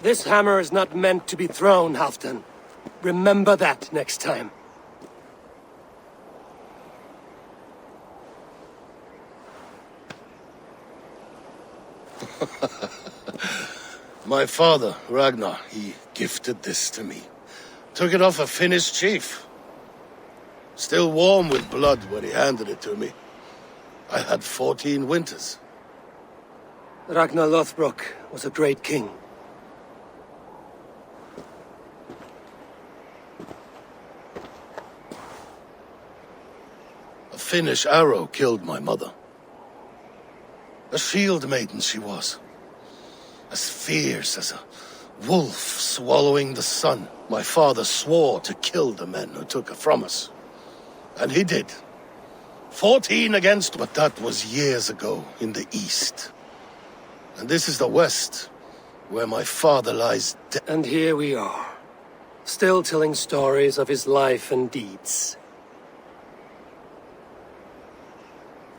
This hammer is not meant to be thrown, Halfdan. Remember that next time. My father, Ragnar, he gifted this to me. Took it off a Finnish chief. Still warm with blood when he handed it to me. I had 14 winters. Ragnar Lothbrok was a great king. A Finnish arrow killed my mother. A shield maiden she was. As fierce as a wolf swallowing the sun. My father swore to kill the men who took her from us. And he did. 14 against, but that was years ago in the east. And this is the west, where my father lies dead. And here we are, still telling stories of his life and deeds.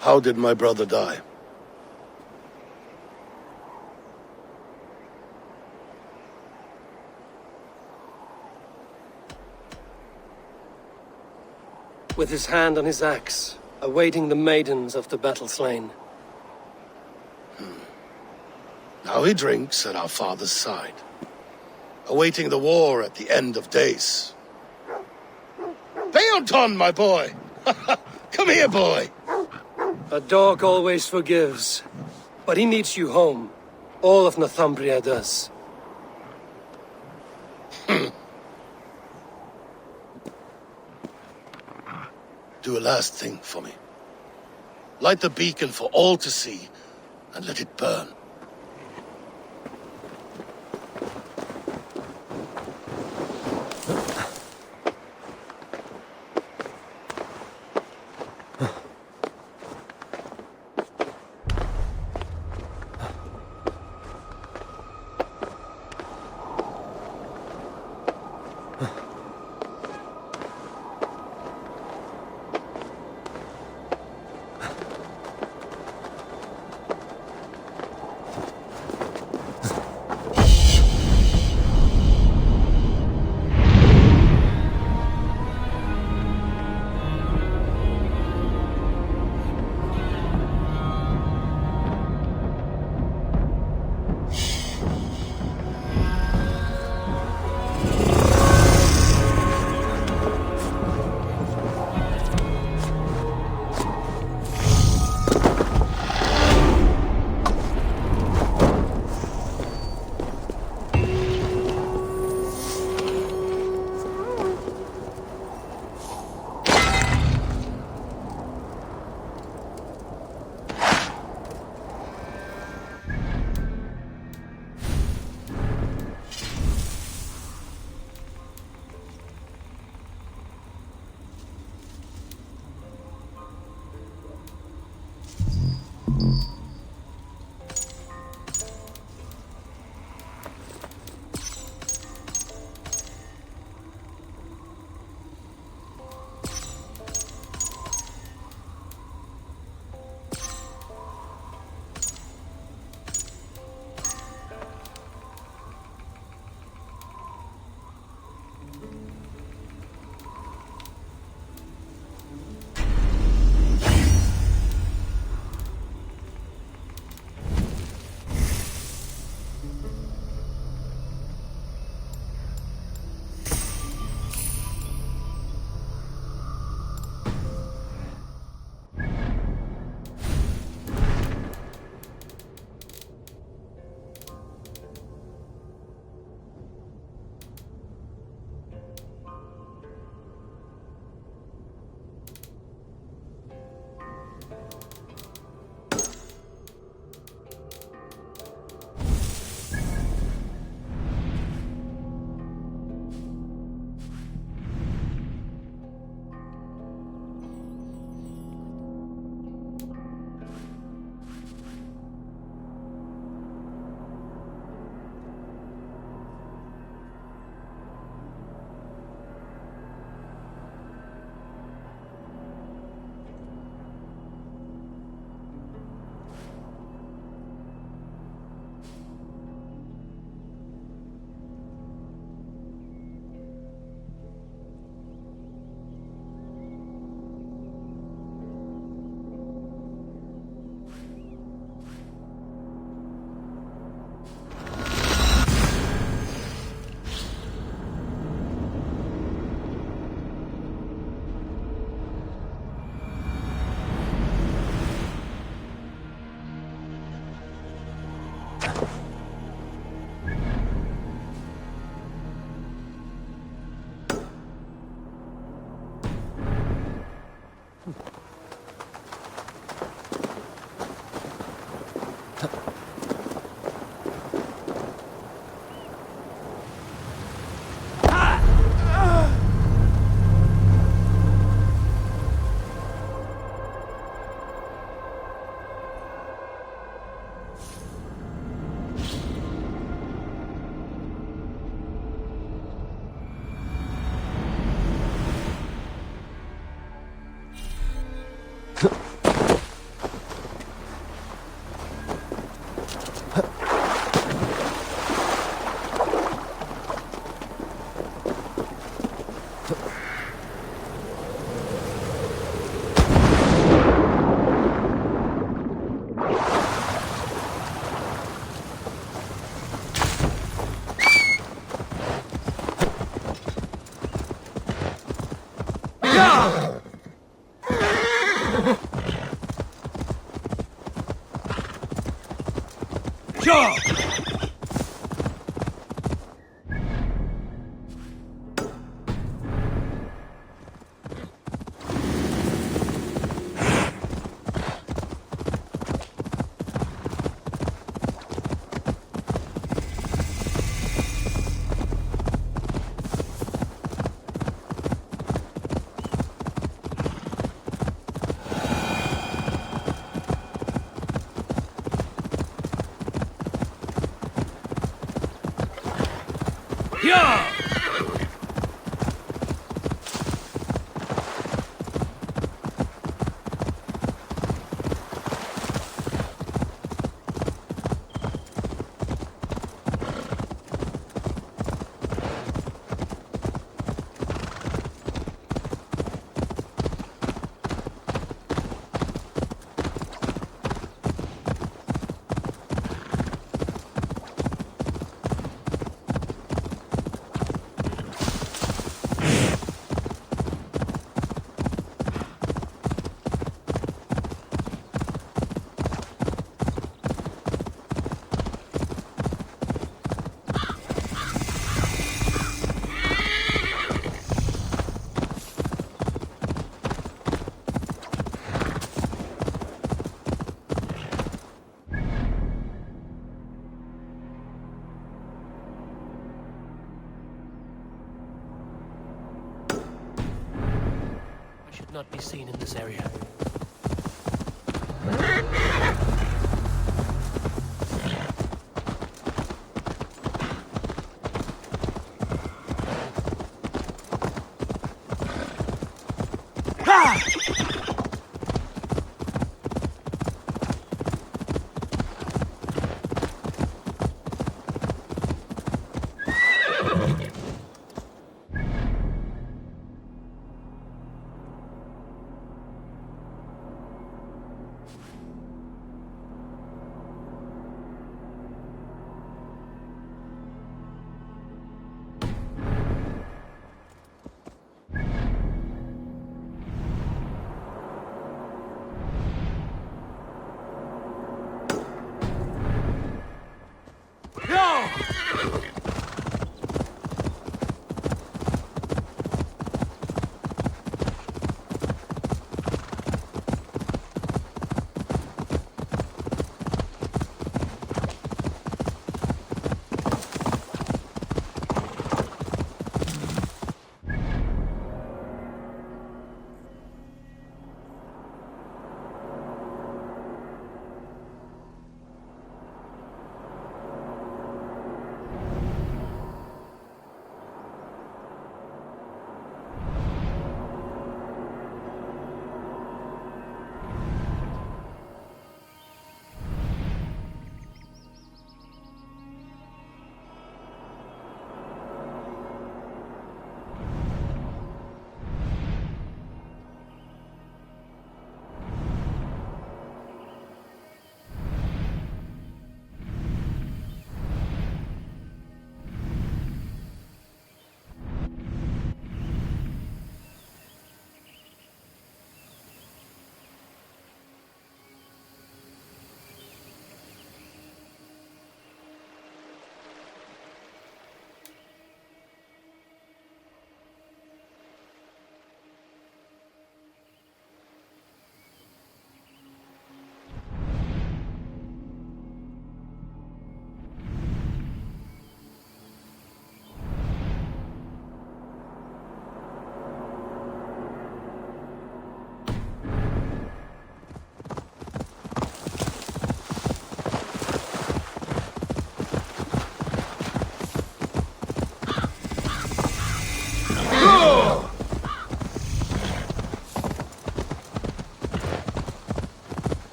How did my brother die? With his hand on his axe, awaiting the maidens of the battle slain. Now he drinks at our father's side, awaiting the war at the end of days. Beoton, my boy! Come here, boy! A dog always forgives, but he needs you home. All of Northumbria does. Do a last thing for me. Light the beacon for all to see, and let it burn. Not be seen in this area.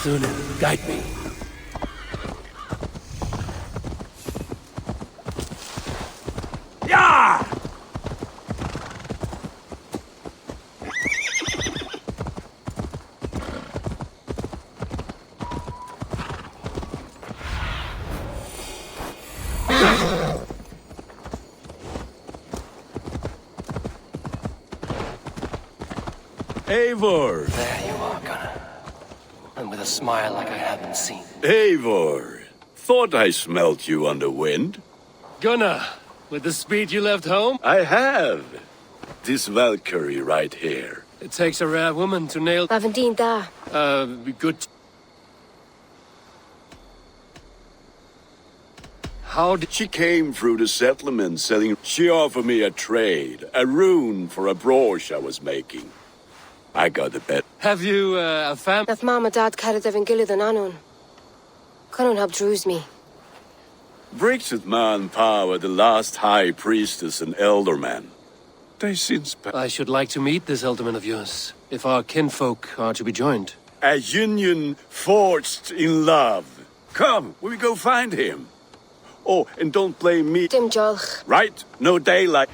Sunan, guide me. Eivor! There you are, Gunnar. And with a smile like I haven't seen. Eivor! Thought I smelt you on the wind. Gunnar, with the speed you left home? I have. This Valkyrie right here. It takes a rare woman to nail... Ravendine da. Good... How did... She came through the settlement selling... She offered me a trade, a rune for a brooch I was making. I got a bet. Have you, a fam... Nath mama dad carried Devin Gillid and Anon. Canon have drews me. Brixit man power, the last high priestess and elderman. They since... I should like to meet this elderman of yours, if our kinfolk are to be joined. A union forged in love. Come, we go find him. Oh, and don't blame me. Dim Jolch. Right? No daylight.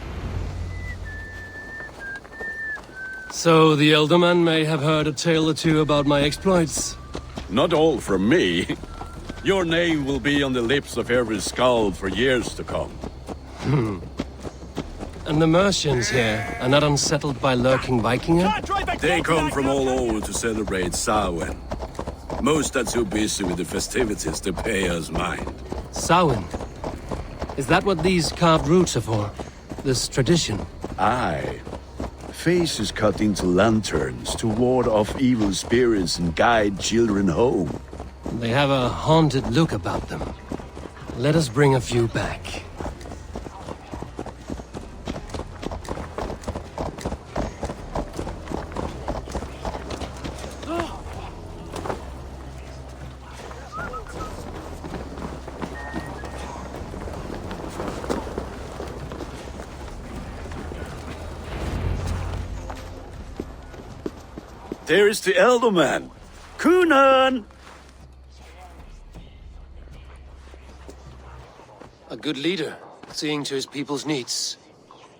So the elderman may have heard a tale or two about my exploits. Not all from me. Your name will be on the lips of every skull for years to come. And the Mercians here are not unsettled by lurking Vikinger? They come from all over to celebrate Samhain. Most are too busy with the festivities to pay us mind. Samhain? Is that what these carved roots are for? This tradition? Aye. Faces cut into lanterns to ward off evil spirits and guide children home. They have a haunted look about them. Let us bring a few back. There is the elderman. Kunan! A good leader, seeing to his people's needs.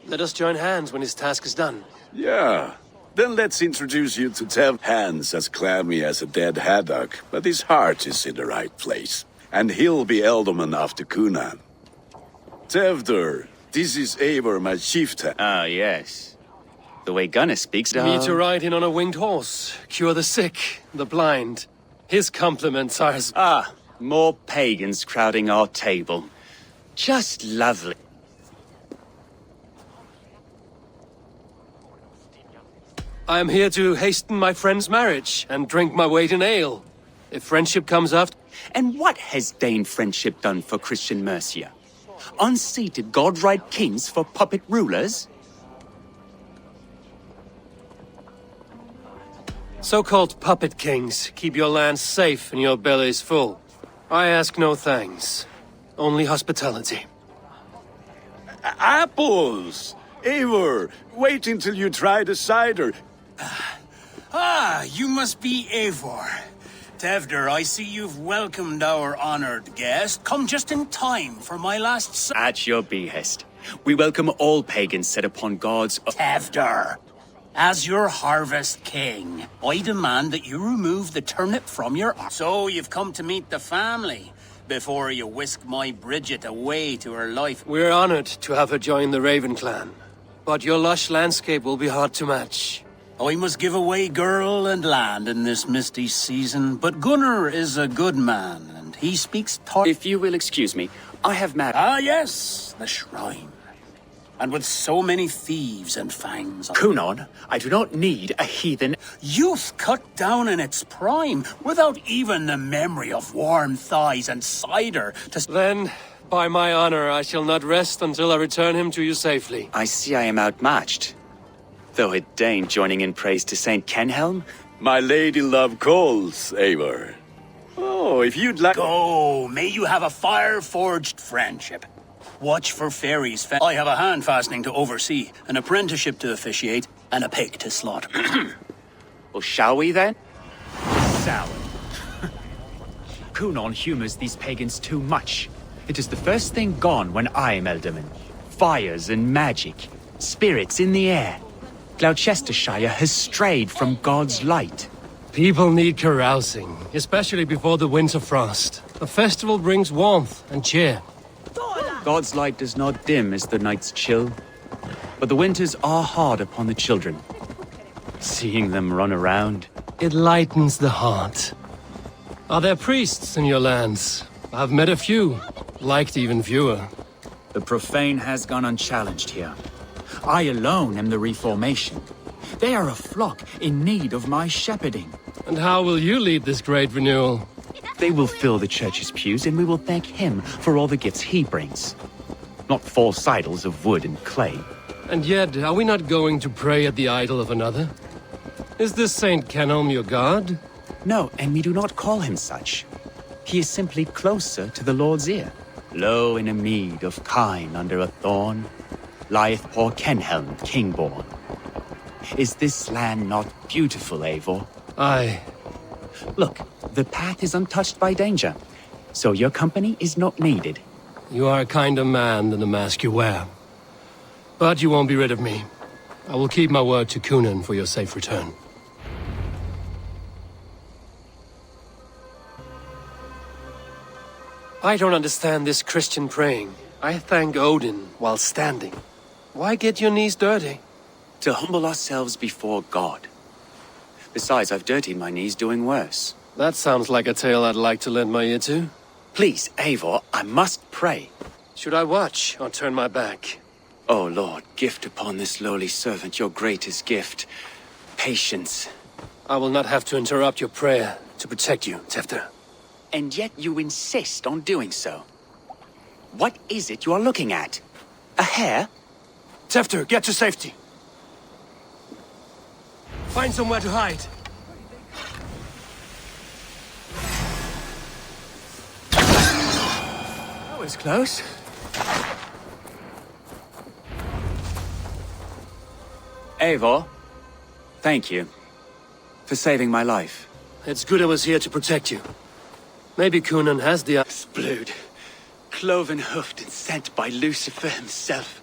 Let us join hands when his task is done. Yeah. Then let's introduce you to Tev. Hands as clammy as a dead haddock, but his heart is in the right place. And he'll be elderman after Kunan. Tevdur, this is Eivor, my chieftain. Ah, yes. The way Gunnar speaks... Me to ride in on a winged horse, cure the sick, the blind. His compliments are as... Ah, more pagans crowding our table. Just lovely. I am here to hasten my friend's marriage and drink my weight in ale. If friendship comes after... And what has Dane friendship done for Christian Mercia? Unseated godright kings for puppet rulers? So-called puppet kings keep your lands safe and your bellies full. I ask no thanks. Only hospitality. Apples! Eivor, wait until you try the cider. Ah, you must be Eivor. Tevdur, I see you've welcomed our honored guest. Come just in time for my last... At your behest. We welcome all pagans set upon gods... Tevdur, as your harvest king, I demand that you remove the turnip from your... So you've come to meet the family, before you whisk my Bridget away to her life. We're honored to have her join the Raven clan. But your lush landscape will be hard to match. I must give away girl and land in this misty season, but Gunnar is a good man, and he speaks... If you will excuse me, I have met... Ah, yes, the shrine. And with so many thieves and fangs... Kunan, I do not need a heathen... Youth cut down in its prime, without even the memory of warm thighs and cider to... Then, by my honor, I shall not rest until I return him to you safely. I see I am outmatched. Though it Dane joining in praise to Saint Kenhelm? My lady love calls, Eivor. Oh, if you'd like... Go, may you have a fire-forged friendship. Watch for fairies. I have a hand fastening to oversee, an apprenticeship to officiate, and a pig to slaughter. Well, shall we then? Sour. Kunan humors these pagans too much. It is the first thing gone when I am Elderman. Fires and magic. Spirits in the air. Gloucestershire has strayed from God's light. People need carousing, especially before the winter frost. A festival brings warmth and cheer. God's light does not dim as the nights chill, but the winters are hard upon the children. seeing them run around. It lightens the heart. Are there priests in your lands? I've met a few, liked even fewer. The profane has gone unchallenged here. I alone am the Reformation. They are a flock in need of my shepherding. And how will you lead this great renewal? They will fill the church's pews, and we will thank him for all the gifts he brings. Not false idols of wood and clay. And yet, are we not going to pray at the idol of another? Is this Saint Kenelm your god? No, and we do not call him such. He is simply closer to the Lord's ear. Low in a mead of kine under a thorn, lieth poor Kenhelm, king-born. Is this land not beautiful, Eivor? Aye. Look, the path is untouched by danger, so your company is not needed. You are a kinder man than the mask you wear. But you won't be rid of me. I will keep my word to Cunan for your safe return. I don't understand this Christian praying. I thank Odin while standing. Why get your knees dirty? To humble ourselves before God. Besides, I've dirtied my knees doing worse. That sounds like a tale I'd like to lend my ear to. Please, Eivor, I must pray. Should I watch or turn my back? O Lord, gift upon this lowly servant your greatest gift. Patience. I will not have to interrupt your prayer to protect you, Tefter. And yet you insist on doing so. What is it you are looking at? A hare? Tefter, get to safety. Find somewhere to hide. That was close. Eivor, thank you for saving my life. It's good I was here to protect you. Maybe Cunan has the... Blood, cloven-hoofed and sent by Lucifer himself.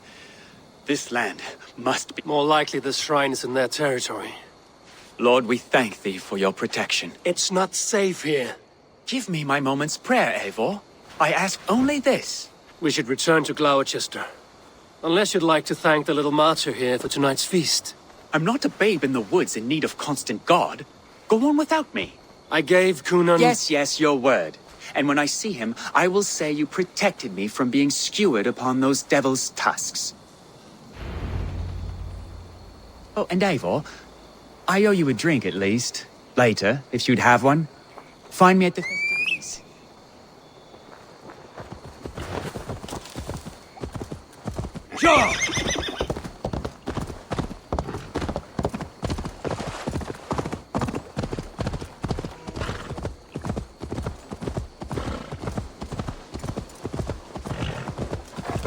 This land must be... More likely the shrine is in their territory. Lord, we thank thee for your protection. It's not safe here. Give me my moment's prayer, Eivor. I ask only this. We should return to Gloucester. Unless you'd like to thank the little martyr here for tonight's feast. I'm not a babe in the woods in need of constant guard. Go on without me. I gave Cunan... Yes, your word. And when I see him, I will say you protected me from being skewered upon those devil's tusks. Oh, and Eivor, I owe you a drink at least. Later, if you'd have one. Find me at the festivities. Sure!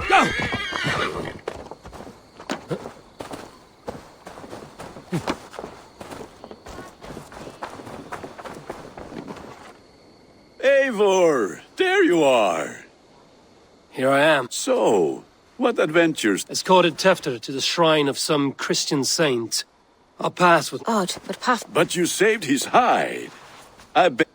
Go! Eivor, there you are. Here I am. So, what adventures? Escorted Tefter to the shrine of some Christian saint. Our paths with... Odd, but path... But you saved his hide. I bet...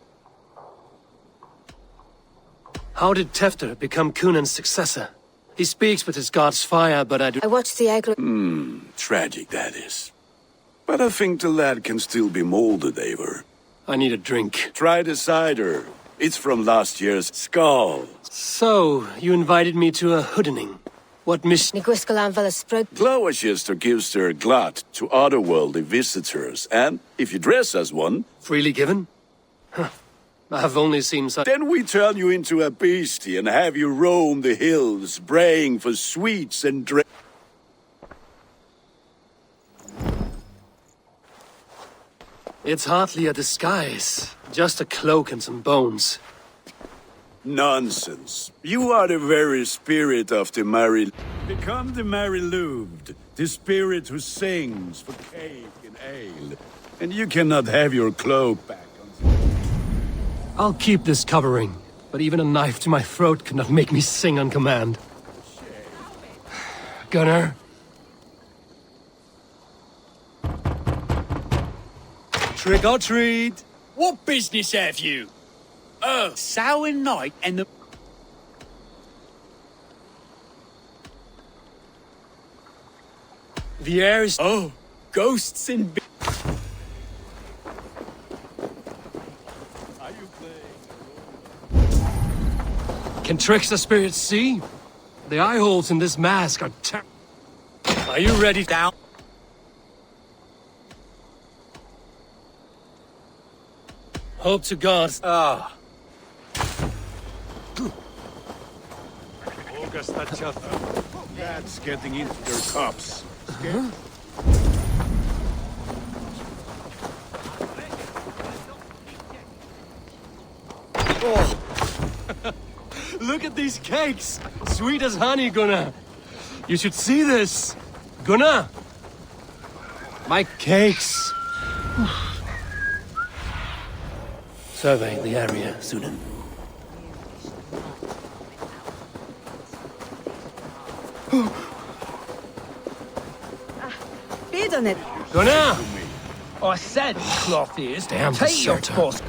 How did Tefter become Cunan's successor? He speaks with his god's fire, but I watched the egg... Tragic that is. But I think the lad can still be molded, Eivor. I need a drink. Try the cider. It's from last year's skull. So, you invited me to a hoodening. What mission? Gloucester gives their glut to otherworldly visitors, and if you dress as one... Freely given? Huh. I've only seen such... Then we turn you into a beastie and have you roam the hills, braying for sweets and drink. It's hardly a disguise. Just a cloak and some bones. Nonsense. You are the very spirit of the Mary... Become the Mary Louved, the spirit who sings for cake and ale. And you cannot have your cloak back. I'll keep this covering, but even a knife to my throat could not make me sing on command. Gunnar? Trick or treat! What business have you? Sour night and the... The air is... Oh, ghosts and... Can trickster spirits see? The eye holes in this mask are Are you ready? Down. Hope to God. That's getting into their cups. Look at these cakes! Sweet as honey, Gunnar. You should see this. Gunnar! My cakes! Survey the area, Sunan. Bid on it. Gunnar! I said, cloth ears, Damn take your deserter. boss.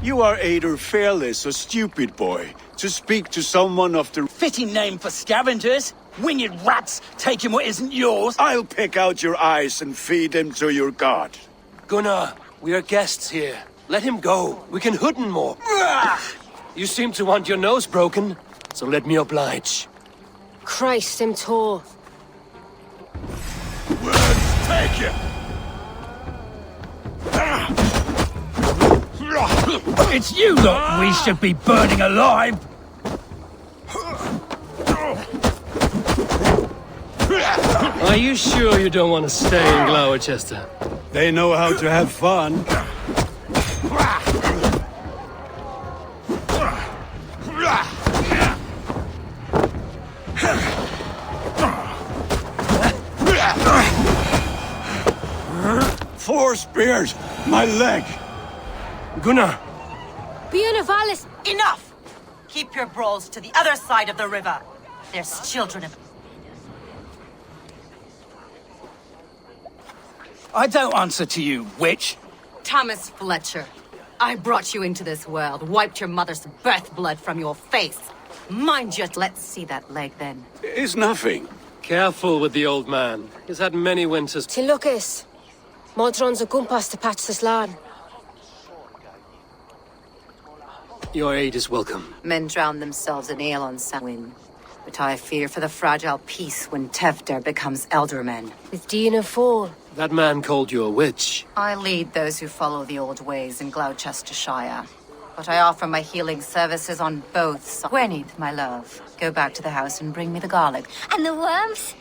You are either fearless or stupid, boy. To speak to someone of the Fitting name for scavengers. Winged rats taking what isn't yours. I'll pick out your eyes and feed them to your god. Gunnar, we are guests here. Let him go. We can hood him more. You seem to want your nose broken, so let me oblige. Christ, him tall. Words take you! It's you lot we should be burning alive. Are you sure you don't want to stay in Gloucester? They know how to have fun. Four spears! My leg! Gunnar! Valhalla. Enough! Keep your brawls to the other side of the river. There's children of... I don't answer to you, witch. Thomas Fletcher. I brought you into this world, wiped your mother's birth blood from your face. Mind you, let's see that leg then. It's nothing. Careful with the old man. He's had many winters. Tilukis. Modron's a gumpas to patch this land. Your aid is welcome. Men drown themselves in ale on Samhain. But I fear for the fragile peace when Tevder becomes elderman. With Dean fall. That man called you a witch. I lead those who follow the old ways in Gloucestershire. But I offer my healing services on both sides. Gwenith, my love, go back to the house and bring me the garlic. And the worms?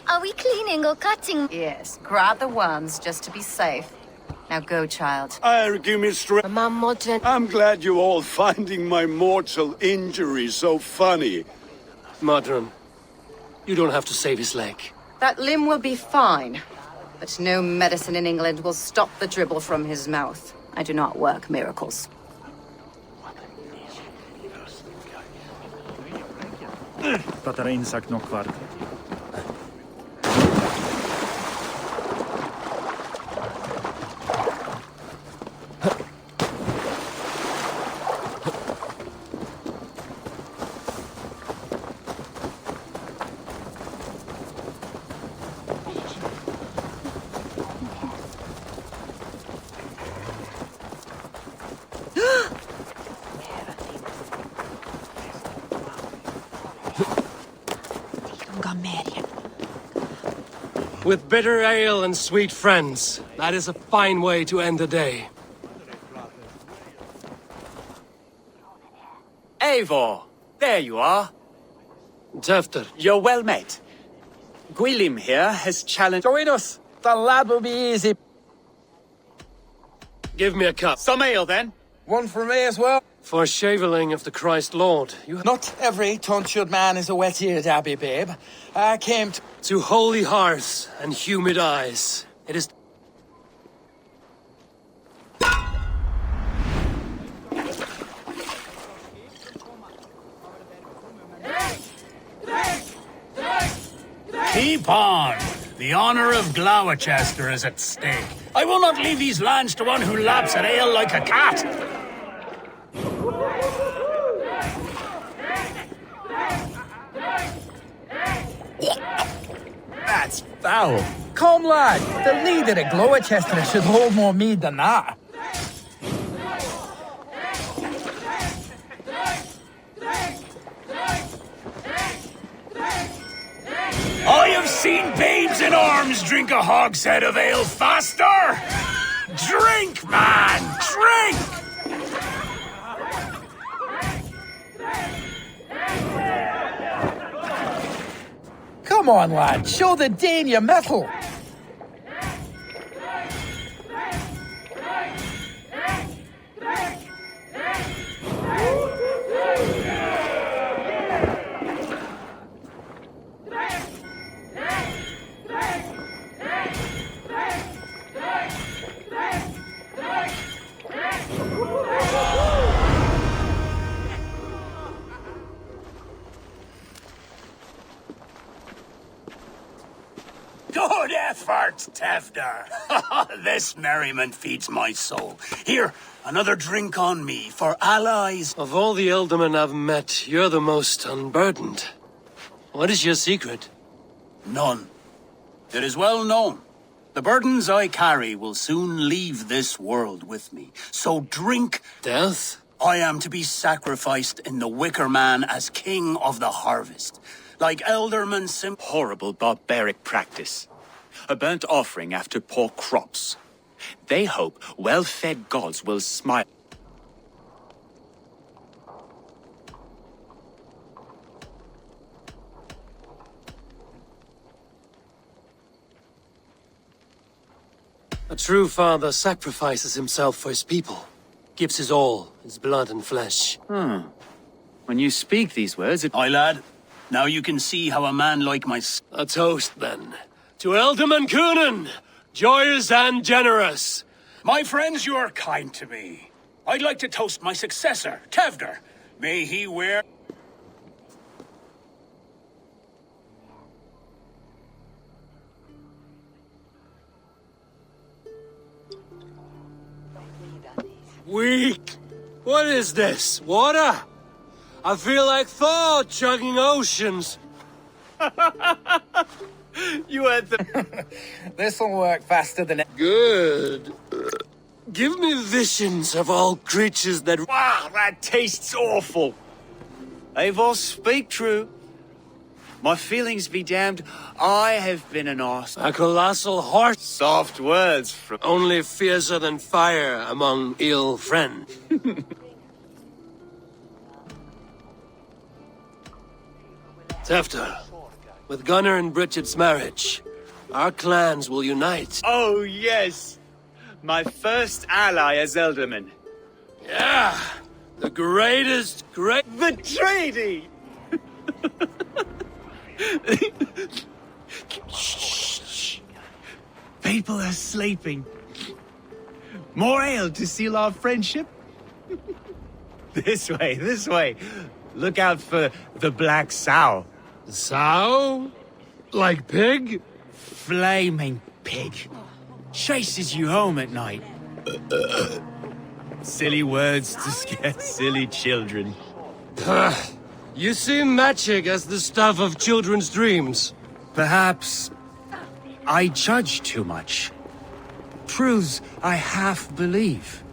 Are we cleaning or cutting? Yes, grab the worms just to be safe. Now go, child. Give me strength. I'm glad you all finding my mortal injury so funny. Modron, you don't have to save his leg. That limb will be fine. But no medicine in England will stop the dribble from his mouth. I do not work miracles. Tätä insak nog kvar. With bitter ale and sweet friends, that is a fine way to end the day. Eivor, there you are. Tefter. You're well met. Gwilym here has challenged... Join us. The lad will be easy. Give me a cup. Some ale, then. One for me as well. For shaveling of the Christ Lord, you... Not every tonsured man is a wet-eared abbey, babe. I came to holy hearts and humid eyes. It is... Keep on! The honor of Gloucester is at stake. I will not leave these lands to one who laps at ale like a cat! That's foul. Come, lad. The leader of Gloucester should hold more mead than that. in arms drink a hogshead of ale faster? Drink, man! Drink! Come on, lad. Show the Dane your mettle. Good effort, Tevder. This merriment feeds my soul. Here, another drink on me for allies. Of all the Ealdormen I've met, you're the most unburdened. What is your secret? None. It is well known. The burdens I carry will soon leave this world with me. So drink... Death? I am to be sacrificed in the Wicker Man as king of the harvest. Like Elderman Horrible barbaric practice. A burnt offering after poor crops. They hope well-fed gods will smile. A true father sacrifices himself for his people. Gives his all, his blood and flesh. When you speak these words, Aye, lad. Now you can see how a man like my... A toast, then. To Ealdorman Coonan, joyous and generous. My friends, you are kind to me. I'd like to toast my successor, Tevder. May he wear... Weak! What is this? Water? I feel like Thor chugging oceans. You had the... This'll work faster than... Good. Give me visions of all creatures that... Wow, that tastes awful. Eivor, speak true. My feelings be damned. I have been an arse. A colossal horse. Soft words from... Only fiercer than fire among ill friends. Tefter, with Gunnar and Bridget's marriage, our clans will unite. Oh, yes. My first ally as Ealdorman. Yeah, the greatest, The treaty! Shh. People are sleeping. More ale to seal our friendship? This way. Look out for the black sow. Sow? Like pig? Flaming pig. Chases you home at night. Silly words to scare silly children. You see magic as the stuff of children's dreams. Perhaps I judge too much. Truths I half believe.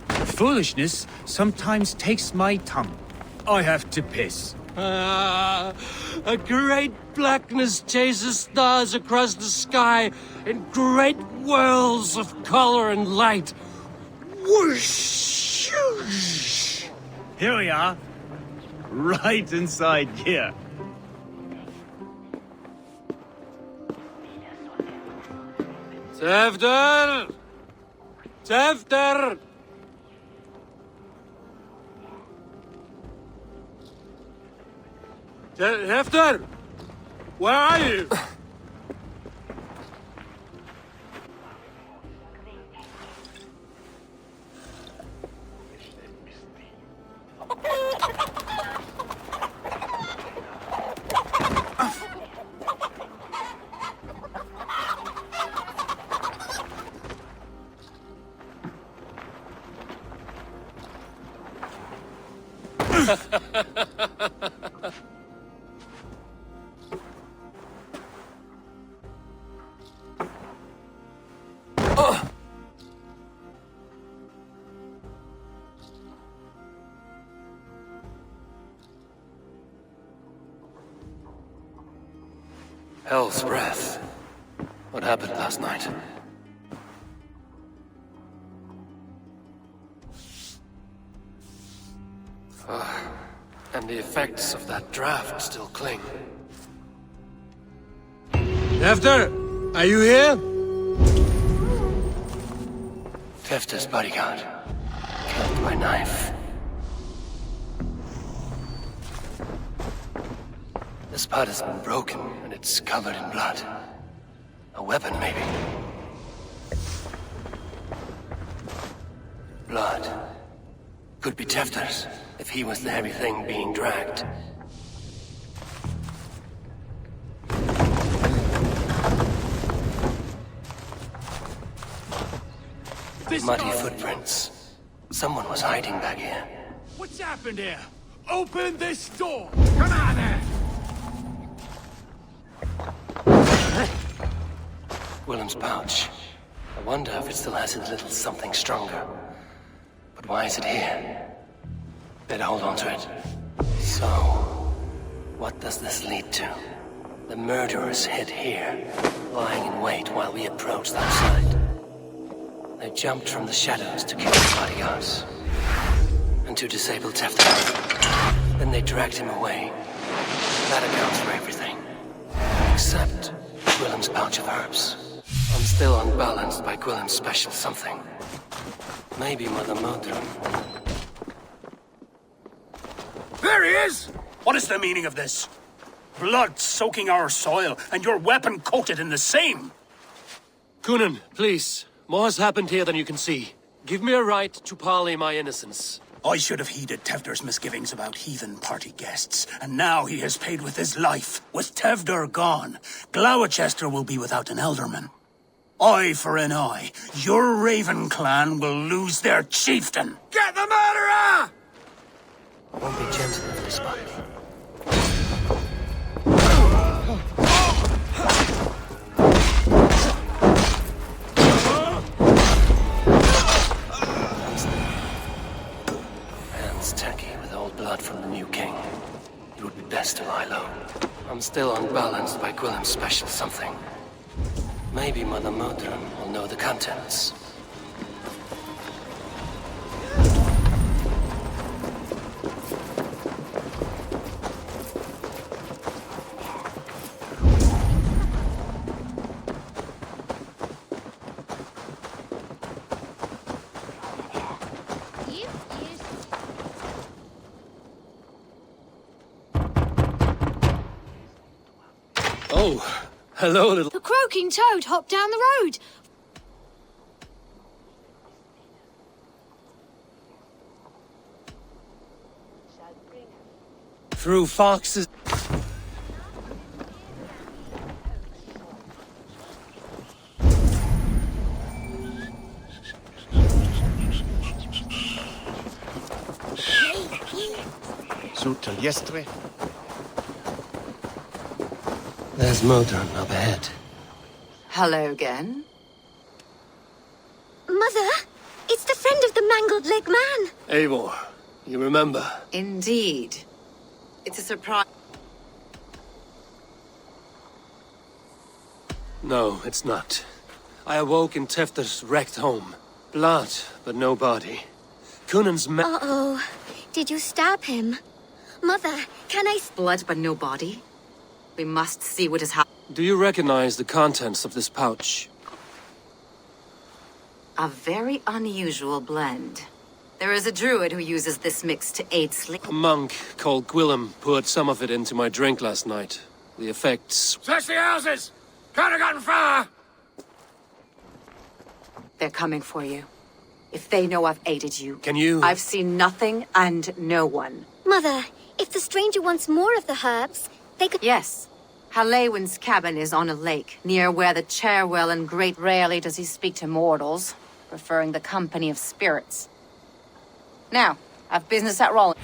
Foolishness sometimes takes my tongue. I have to piss. A great blackness chases stars across the sky in great whirls of color and light. Whoosh! Here we are. Right inside here. Tefter! Tefter! Tefter! Where are you? Hell's breath. what happened last night. And the effects of that draft still cling. Tefter, are you here? Tefter's bodyguard, killed by knife. This part has been broken, and it's covered in blood. A weapon, maybe. Blood. Could be Tefter's, if he was the heavy thing being dragged. Muddy footprints. Someone was hiding back here. What's happened here? Open this door! Come on there! Willem's pouch. I wonder if it still has a little something stronger. But why is it here? Better hold on to it. So, what does this lead to? The murderers hid here, lying in wait while we approached that side. They jumped from the shadows to kill the bodyguards. And to disable Tefter. Then they dragged him away. That accounts for everything. Except Willem's pouch of herbs. I'm still unbalanced by Gwillem's special something. Maybe Mother Modron. There he is! What is the meaning of this? Blood soaking our soil, and your weapon coated in the same! Kunan, please. More has happened here than you can see. Give me a right to parley my innocence. I should have heeded Tevder's misgivings about heathen party guests, and now he has paid with his life. With Tevder gone, Gloucester will be without an elderman. Eye for an eye. Your Raven clan will lose their chieftain. Get the murderer! I won't be gentle with this body. Hands tacky with old blood from the new king. It would be best to lie low. I'm still unbalanced by Gwillem's special something. Maybe Mother Modron will know the contents. Oh, hello, little... The croaking toad hopped down the road. Through foxes... Sutil yesterday. There's Modron up ahead. Hello again. Mother, it's the friend of the mangled leg man. Eivor, you remember? Indeed. It's a surprise. No, it's not. I awoke in Tefter's wrecked home. Blood, but no body. Kunan's Uh-oh. Did you stab him? Mother, can I... Blood, but no body? We must see what has happened. Do you recognize the contents of this pouch? A very unusual blend. There is a druid who uses this mix to aid sleep. A monk called Gwillem poured some of it into my drink last night. The effects... Search the houses! Can't have gotten far! They're coming for you. If they know I've aided you... Can you... I've seen nothing and no one. Mother, if the stranger wants more of the herbs, they could... Yes. Halewin's cabin is on a lake, near where the Chairwell and Great rarely does he speak to mortals, preferring the company of spirits. Now, I've business at Rollin.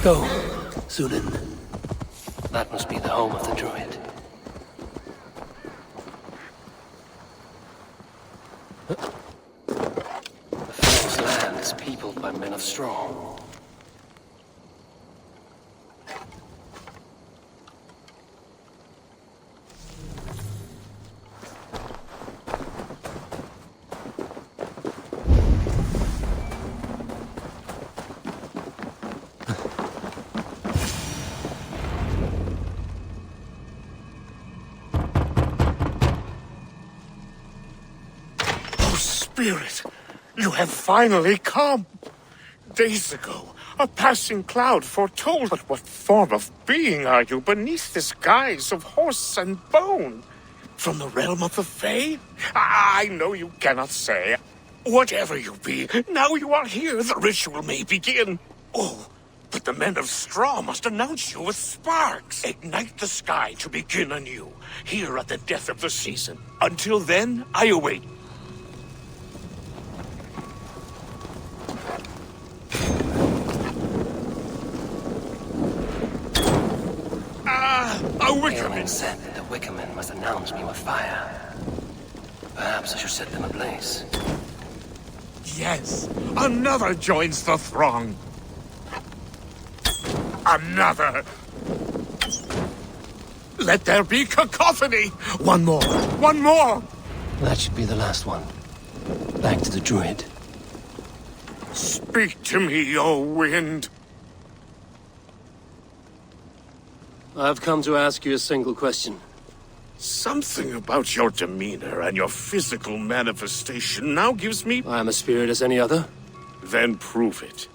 Go, Zulin. That must be the home of the druid. The Fell's land is peopled by men of straw. Spirit, you have finally come. Days ago, a passing cloud foretold. But what form of being are you beneath this guise of horse and bone? From the realm of the Fae? I know you cannot say. Whatever you be, now you are here, the ritual may begin. Oh, but the men of straw must announce you with sparks. Ignite the sky to begin anew, here at the death of the season. Until then, I await. A Wickerman said that the Wickermen must announce me with fire. Perhaps I should set them ablaze. Yes, another joins the throng. Another. Let there be cacophony. One more. One more. That should be the last one. Back to the druid. Speak to me, O wind. I've come to ask you a single question. Something about your demeanor and your physical manifestation now gives me... I'm a spirit as any other. Then prove it.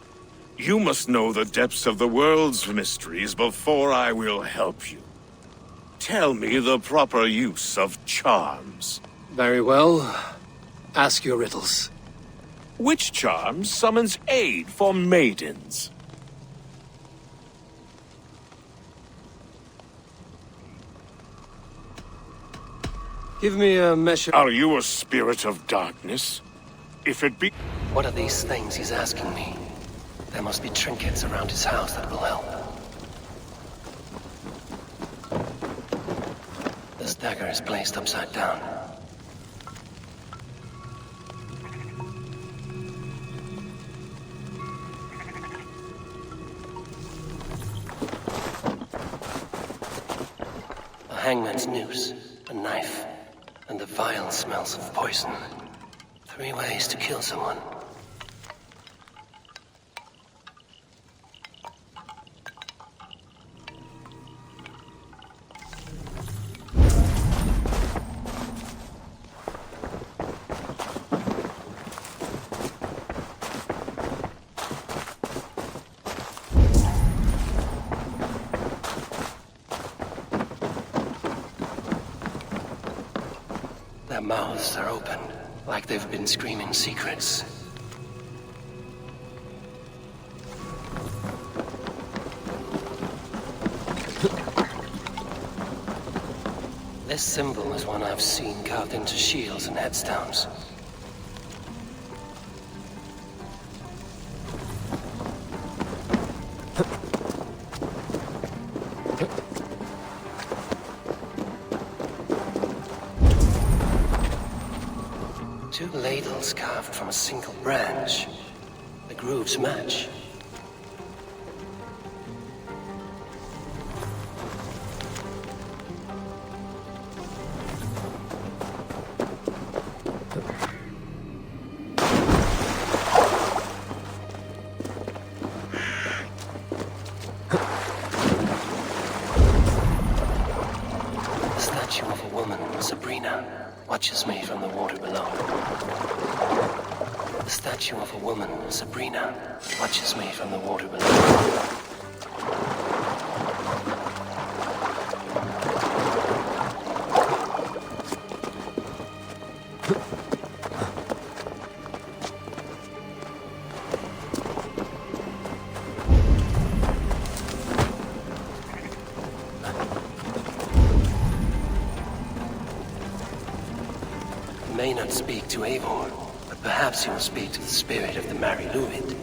You must know the depths of the world's mysteries before I will help you. Tell me the proper use of charms. Very well. Ask your riddles. Which charm summons aid for maidens? Give me a measure... Are you a spirit of darkness? If it be... What are these things he's asking me? There must be trinkets around his house that will help. This dagger is placed upside down. A hangman's noose, a knife, and the vile smells of poison. 3 ways to kill someone. Their mouths are open, like they've been screaming secrets. This symbol is one I've seen carved into shields and headstones. Two ladles carved from a single branch. The grooves match. Watches me from the water below. The statue of a woman, Sabrina, watches me from the water below. May not speak to Eivor, but perhaps he will speak to the spirit of the Mary Luid.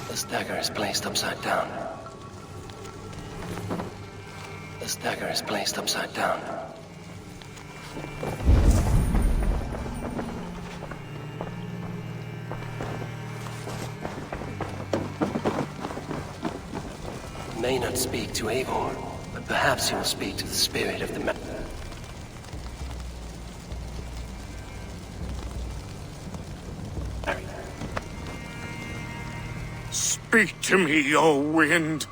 The dagger is placed upside down. This dagger is placed upside down. May not speak to Eivor, but perhaps he will speak to the spirit of the man. Speak to me, O wind.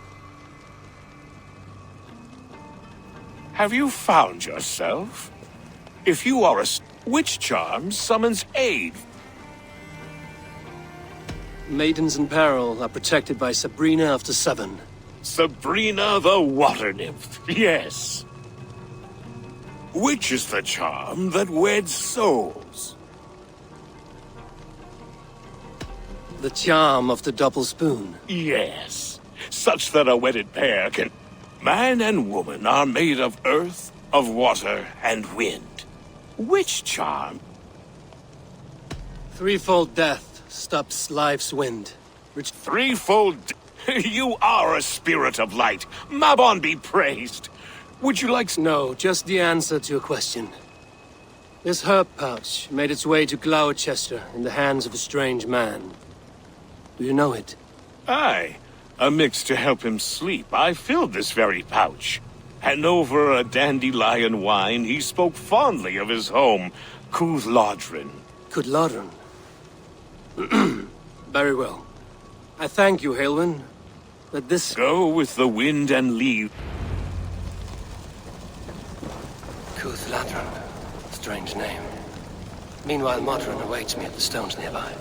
Have you found yourself? If you are which charm summons aid? Maidens in peril are protected by Sabrina after 7. Sabrina the water nymph, yes. Which is the charm that weds souls? The charm of the double spoon. Yes, such that a wedded pair can... Man and woman are made of earth, of water, and wind. Which charm? Threefold death stops life's wind. Threefold... You are a spirit of light. Mabon be praised. Would you like... No, just the answer to your question. This herb pouch made its way to Gloucester in the hands of a strange man. Do you know it? Aye. A mix to help him sleep. I filled this very pouch. And over a dandelion wine, he spoke fondly of his home, Cooth-Lodrin. Cooth-Lodrin? Very well. I thank you, Halwyn. But this... Go with the wind and leave. Cooth-Lodrin. Strange name. Meanwhile, Modron awaits me at the stones nearby.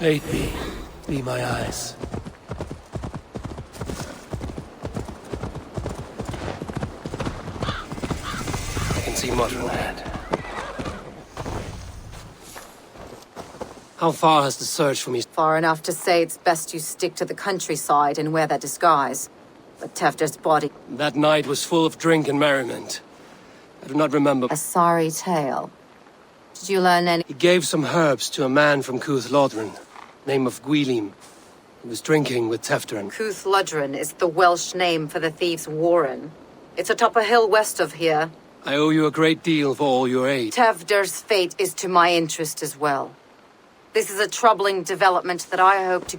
Aid me. Be my eyes. I can see Modron ahead. How far has the search for me? Far enough to say it's best you stick to the countryside and wear that disguise. But Tefter's body... That night was full of drink and merriment. I do not remember... A sorry tale. Did you learn any... He gave some herbs to a man from Cooth-Lodrin, name of Gwylim. He was drinking with Tefter. Cooth-Lodrin is the Welsh name for the thieves' warren. It's atop a hill west of here. I owe you a great deal for all your aid. Tevder's fate is to my interest as well. This is a troubling development that I hope to...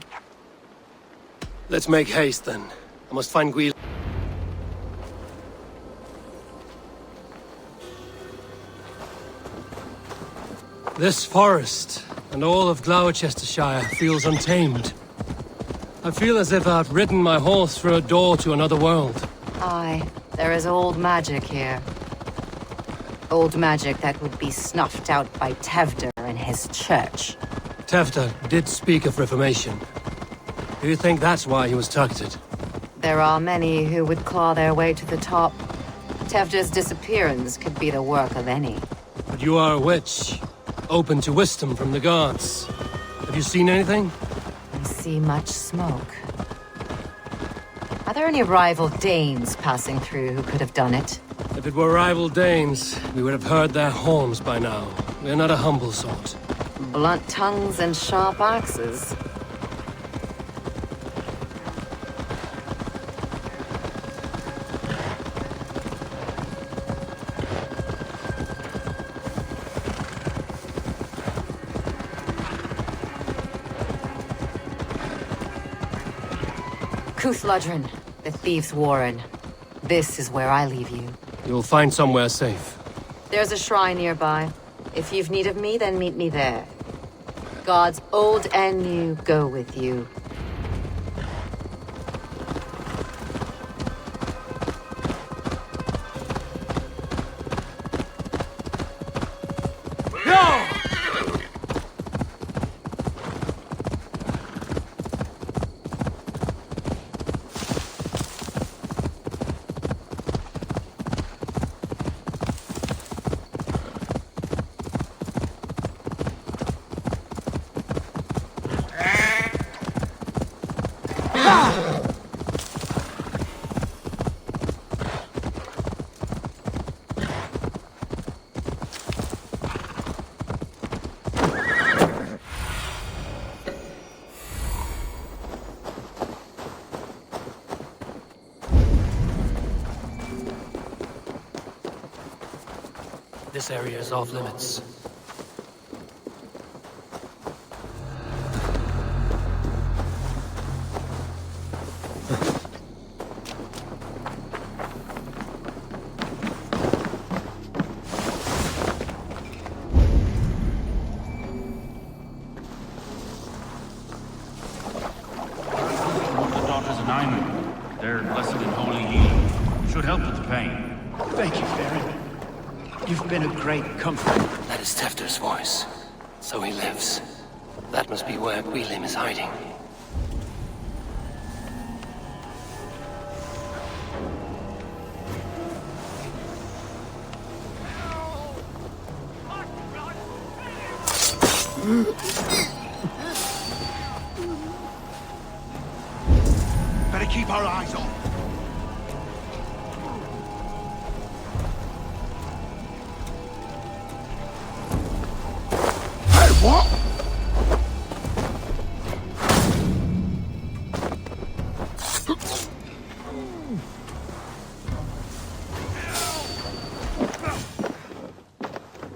Let's make haste, then. I must find Gwyl. This forest, and all of Gloucestershire, feels untamed. I feel as if I've ridden my horse through a door to another world. Aye, there is old magic here. Old magic that would be snuffed out by Tevder and his church. Tevder did speak of reformation. Do you think that's why he was targeted? There are many who would claw their way to the top. Tevder's disappearance could be the work of any. But you are a witch, open to wisdom from the gods. Have you seen anything? I see much smoke. Are there any rival Danes passing through who could have done it? If it were rival Danes, we would have heard their horns by now. We're not a humble sort. Blunt tongues and sharp axes. Cúthladrin, the Thieves' Warren. This is where I leave you. You'll find somewhere safe. There's a shrine nearby. If you've need of me, then meet me there. Gods old and new go with you. This area is off limits. Their blessed and holy healing should help with the pain. Thank you, Baron. You've been a great comfort. That is Tefter's voice. So he lives. That must be where Gwilym is hiding. Better keep our eyes on. Hey, what?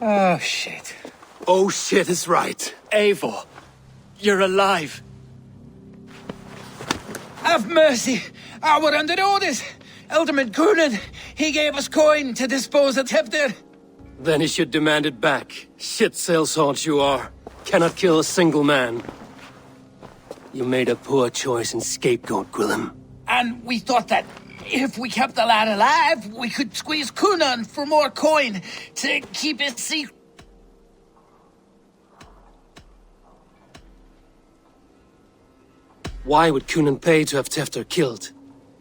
Oh, shit. Oh, shit is right. Eivor, you're alive. Have mercy! We're under orders! Alderman Coonan, he gave us coin to dispose of Tefter. Then he should demand it back. Shit sellswords you are. Cannot kill a single man. You made a poor choice in scapegoat, Gwilym. And we thought that if we kept the lad alive, we could squeeze Coonan for more coin to keep it secret. Why would Coonan pay to have Tefter killed?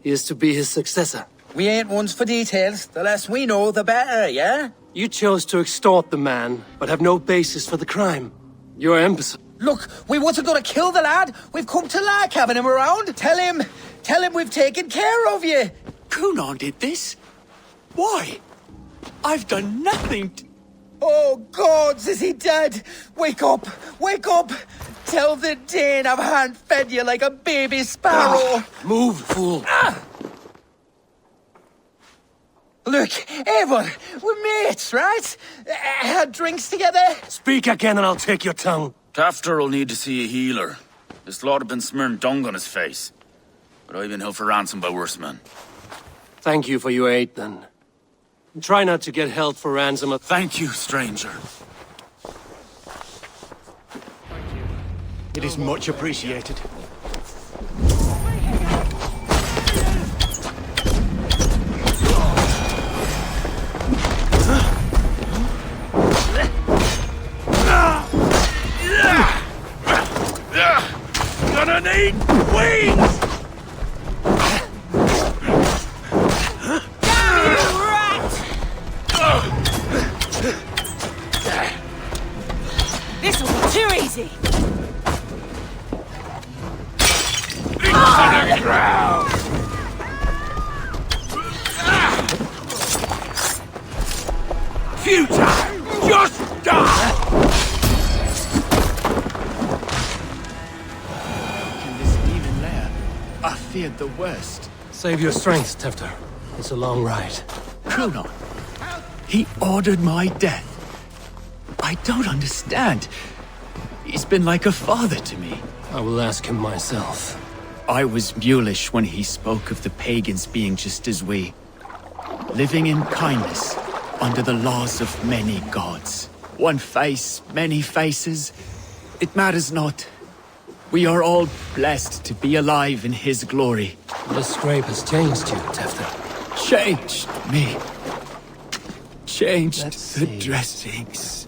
He is to be his successor. We ain't ones for details. The less we know, the better, yeah? You chose to extort the man, but have no basis for the crime. Your embassy. Look, we wasn't gonna kill the lad. We've come to like having him around. Tell him we've taken care of you. Coonan did this? Why? I've done nothing to... Oh, gods, is he dead? Wake up! Wake up! Tell the Dane I've hand-fed you like a baby sparrow! Move, fool! Look, Eivor, we're mates, right? Had drinks together? Speak again and I'll take your tongue. Tafter will need to see a healer. This lord have been smearing dung on his face. But I've been held for ransom by worse men. Thank you for your aid, then. Try not to get held for ransom. Thank you, stranger. It is much appreciated. Gonna need wings! This will be too easy. Into the ground! Futile! Just die! In this demon lair, I feared the worst. Save your strength, Tefter. It's a long ride. Kunon. He ordered my death. I don't understand. He's been like a father to me. I will ask him myself. I was mulish when he spoke of the pagans being just as we. Living in kindness, under the laws of many gods. One face, many faces. It matters not. We are all blessed to be alive in his glory. The scrape has changed you, Tefter. Changed me. Changed the dressings.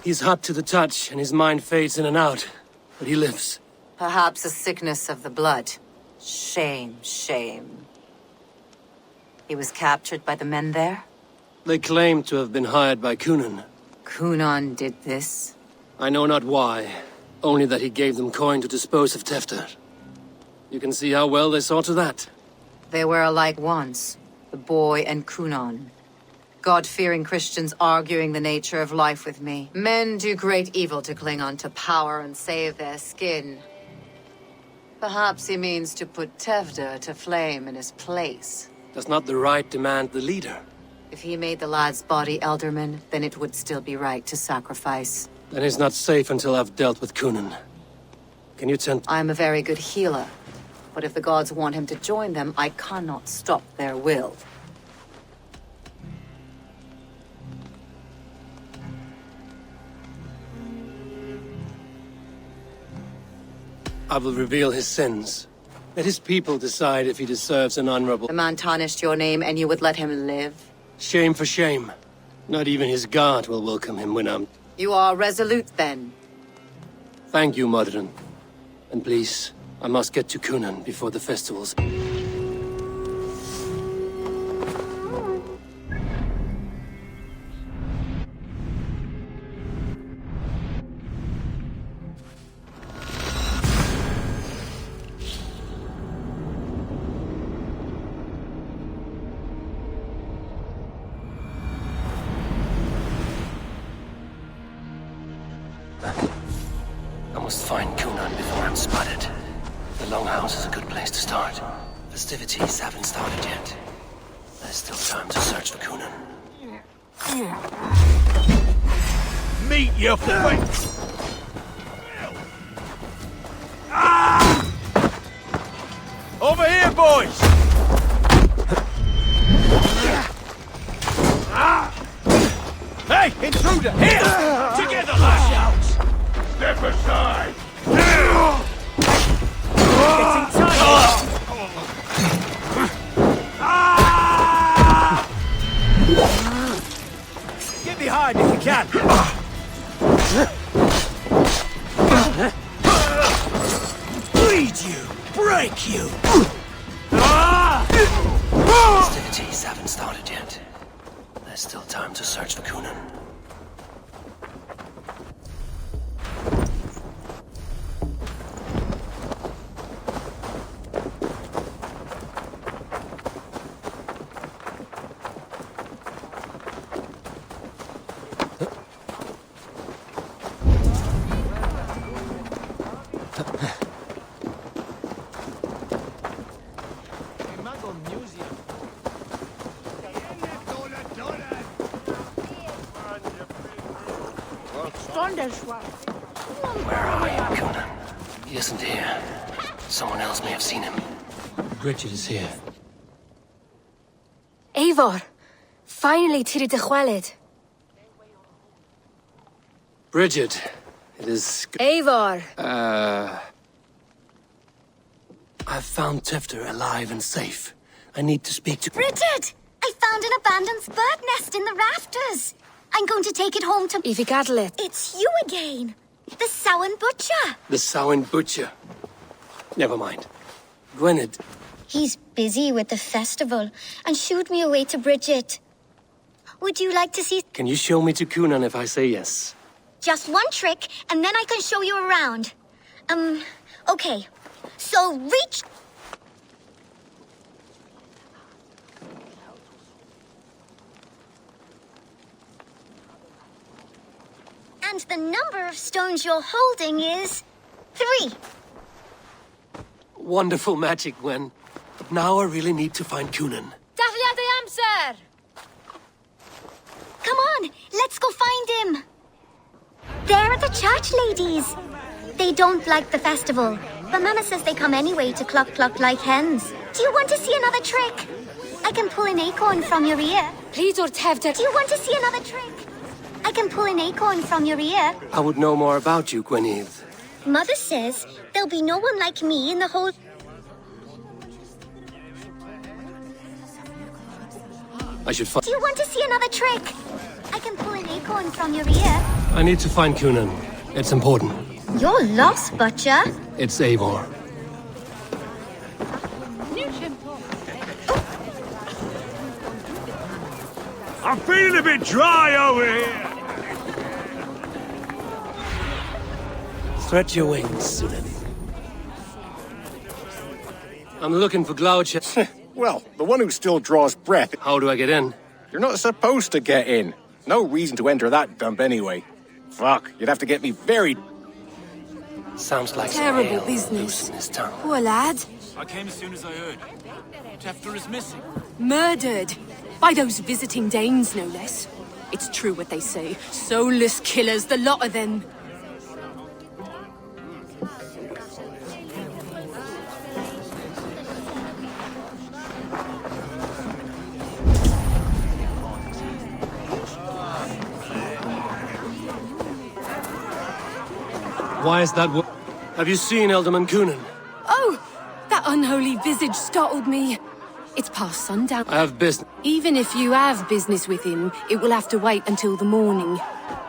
He's hot to the touch, and his mind fades in and out. But he lives. Perhaps a sickness of the blood. Shame, shame. He was captured by the men there? They claim to have been hired by Kunan. Kunan did this? I know not why. Only that he gave them coin to dispose of Tefter. You can see how well they saw to that. They were alike once, the boy and Kunan. God-fearing Christians arguing the nature of life with me. Men do great evil to cling on to power and save their skin. Perhaps he means to put Tevda to flame in his place. Does not the right demand the leader? If he made the lad's body Elderman, then it would still be right to sacrifice. Then he's not safe until I've dealt with Kunan. Can you tend... I'm a very good healer. But if the gods want him to join them, I cannot stop their will. I will reveal his sins. Let his people decide if he deserves an honorable... The man tarnished your name and you would let him live? Shame for shame. Not even his god will welcome him when I'm... You are resolute, then. Thank you, Modern. And please, I must get to Kunan before the festivals. I must find Kunan before I'm spotted. The Longhouse is a good place to start. Festivities haven't started yet. There's still time to search for Kunan. Meet your fate! Over here, boys! Hey, intruder, here! Together, lads! Step aside! Getting tired! Get behind if you can! Bleed you! Break you! Festivities haven't started yet. There's still time to search for Kunan. Where are you, Kunan? He isn't here. Someone else may have seen him. Bridget is here. Eivor! Finally, Tiri de Chwaled. Bridget, it is... Eivor! I've found Tevda alive and safe. I need to speak to... Bridget! I found an abandoned bird nest in the rafters. I'm going to take it home to... Ifigadlet. It's you again. The Samhain Butcher. The Samhain Butcher. Never mind. Gwynedd. He's busy with the festival and shooed me away to Bridget. Would you like to see... Can you show me to Kunan if I say yes? Just one trick, and then I can show you around. Okay. So reach... And the number of stones you're holding is... 3. Wonderful magic, Gwen. Now I really need to find Kunan. Dahlia de Amser! Come on, let's go find him. They're at the church, ladies. They don't like the festival, but Mama says they come anyway to cluck like hens. Do you want to see another trick? I can pull an acorn from your ear. Please, or Tevda. Do you want to see another trick? I can pull an acorn from your ear. I would know more about you, Gwynedd. Mother says there'll be no one like me in the whole... I should find... Do you want to see another trick? I can pull an acorn from your ear. I need to find Kunan. It's important. You're lost, Butcher. It's Eivor. I'm feeling a bit dry over here. Stretch your wings, Sunan. I'm looking for Glaucia. Well, the one who still draws breath. How do I get in? You're not supposed to get in. No reason to enter that dump anyway. Fuck, you'd have to get me very... Sounds like terrible business. Poor lad. I came as soon as I heard. Tefter is missing. Murdered. By those visiting Danes, no less. It's true what they say. Soulless killers, the lot of them. Why is that? Have you seen Ealdorman Coonan? Oh, that unholy visage startled me. It's past sundown. I have business. Even if you have business with him, it will have to wait until the morning.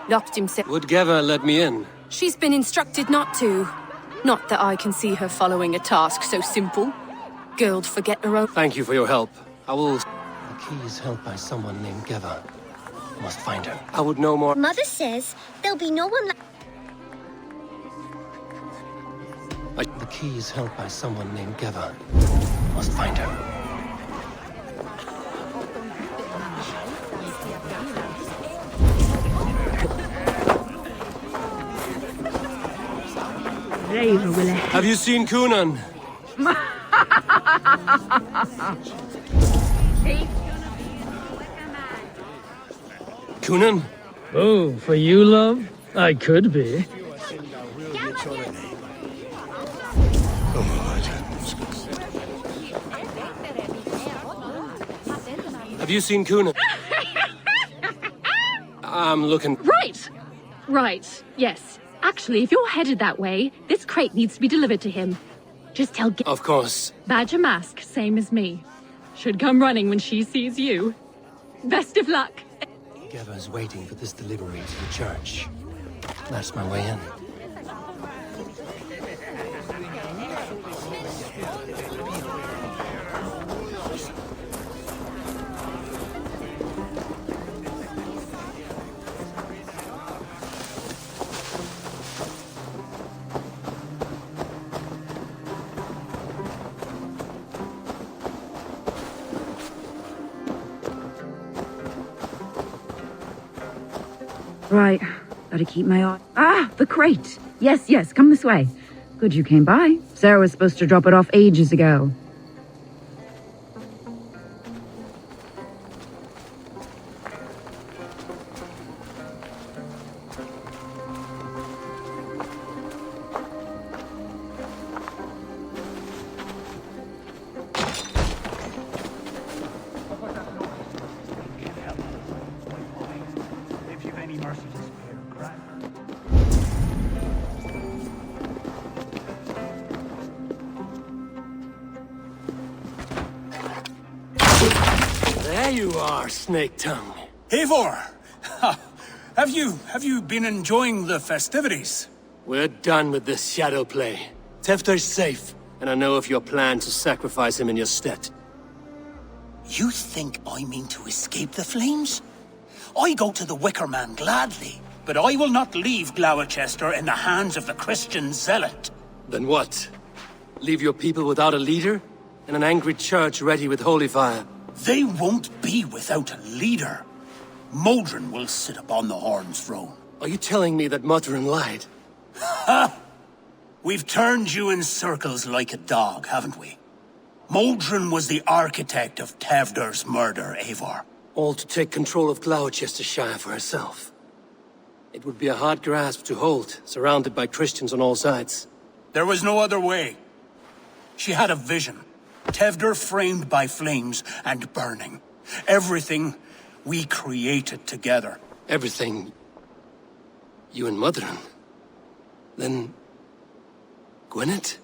Locked himself. Would Geva let me in? She's been instructed not to. Not that I can see her following a task so simple. Girl'd forget her own. Thank you for your help. I will... The key is held by someone named Geva. I must find her. I would know more. Mother says there'll be no one The key is held by someone named Geva. Must find her. Have you seen Coonan? Coonan? Oh, for you, love? I could be. Have you seen Coonan? I'm looking... Right. Yes. Actually, if you're headed that way, this crate needs to be delivered to him. Just tell... Of course. Badger Mask, same as me. Should come running when she sees you. Best of luck. Geva's waiting for this delivery to the church. That's my way in. Right. Gotta keep my eye... Ah! The crate! Yes, come this way. Good you came by. Sarah was supposed to drop it off ages ago. There you are, Snake Tongue. Eivor! Have you been enjoying the festivities? We're done with this shadow play. Tefter's safe, and I know of your plan to sacrifice him in your stead. You think I mean to escape the flames? I go to the Wicker Man gladly, but I will not leave Gloucester in the hands of the Christian zealot. Then what? Leave your people without a leader? And an angry church ready with holy fire? They won't be without a leader. Modron will sit upon the Horn's throne. Are you telling me that Modron lied? Ha! We've turned you in circles like a dog, haven't we? Modron was the architect of Tevder's murder, Eivor. All to take control of Gloucestershire for herself. It would be a hard grasp to hold, surrounded by Christians on all sides. There was no other way. She had a vision. Tevder framed by flames and burning. Everything we created together. Everything? You and Modron? Then... Gwynedd?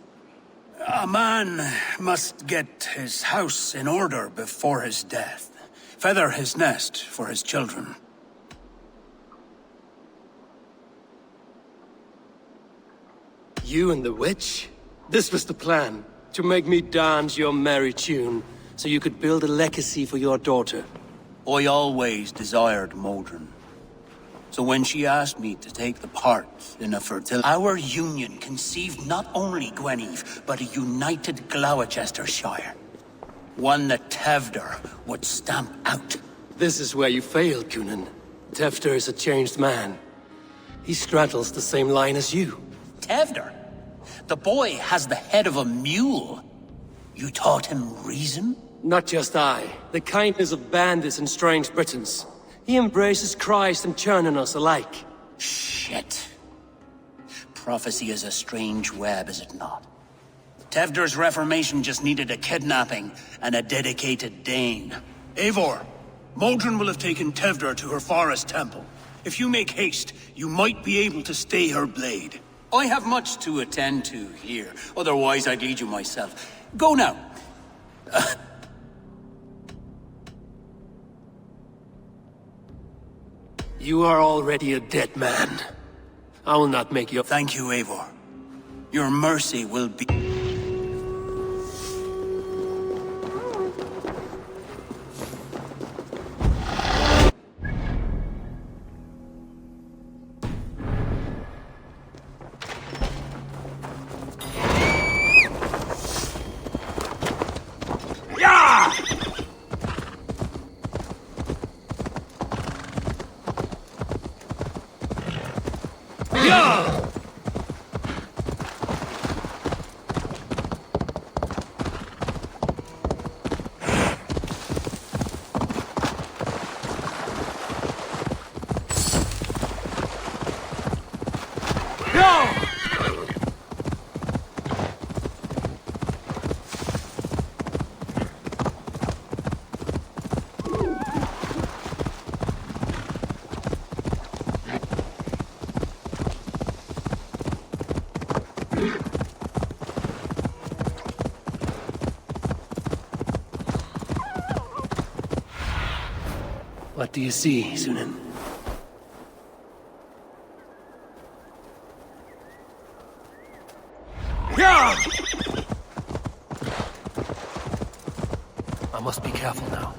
A man must get his house in order before his death. Feather his nest for his children. You and the witch? This was the plan. To make me dance your merry tune, so you could build a legacy for your daughter. I always desired Modron. So when she asked me to take the part in a fertility, our union conceived not only Gweneve, but a united Gloucestershire. One that Tevder would stamp out. This is where you failed, Coonan. Tefter is a changed man. He straddles the same line as you. Tevder? The boy has the head of a mule. You taught him reason? Not just I. The kindness of bandits and strange Britons. He embraces Christ and churn on us alike. Shit. Prophecy is a strange web, is it not? Tevder's reformation just needed a kidnapping and a dedicated Dane. Eivor, Modron will have taken Tevder to her forest temple. If you make haste, you might be able to stay her blade. I have much to attend to here. Otherwise, I'd lead you myself. Go now. You are already a dead man. I will not make you... Thank you, Eivor. Your mercy will be... What do you see, Sunan? I must be careful now.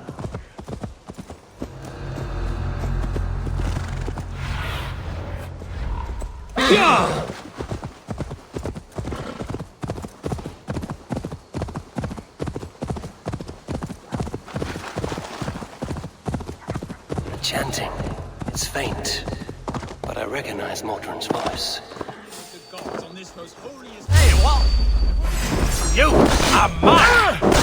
The chanting, it's faint, but I recognize Modron's voice. Hey, what? You are mine!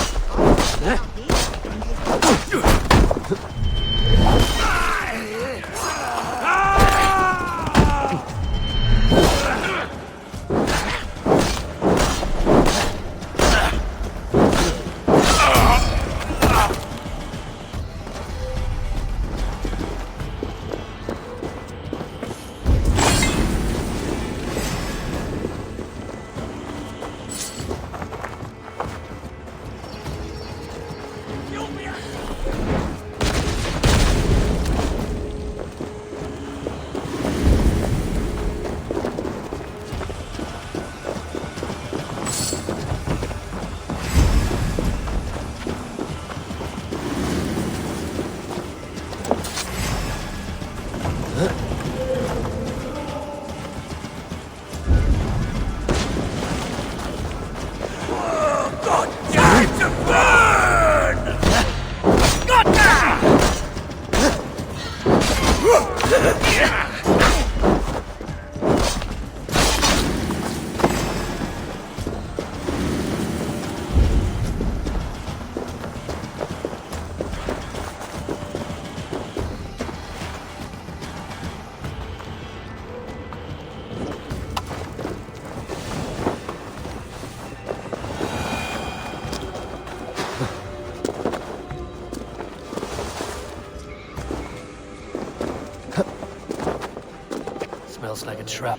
Smells like a trap.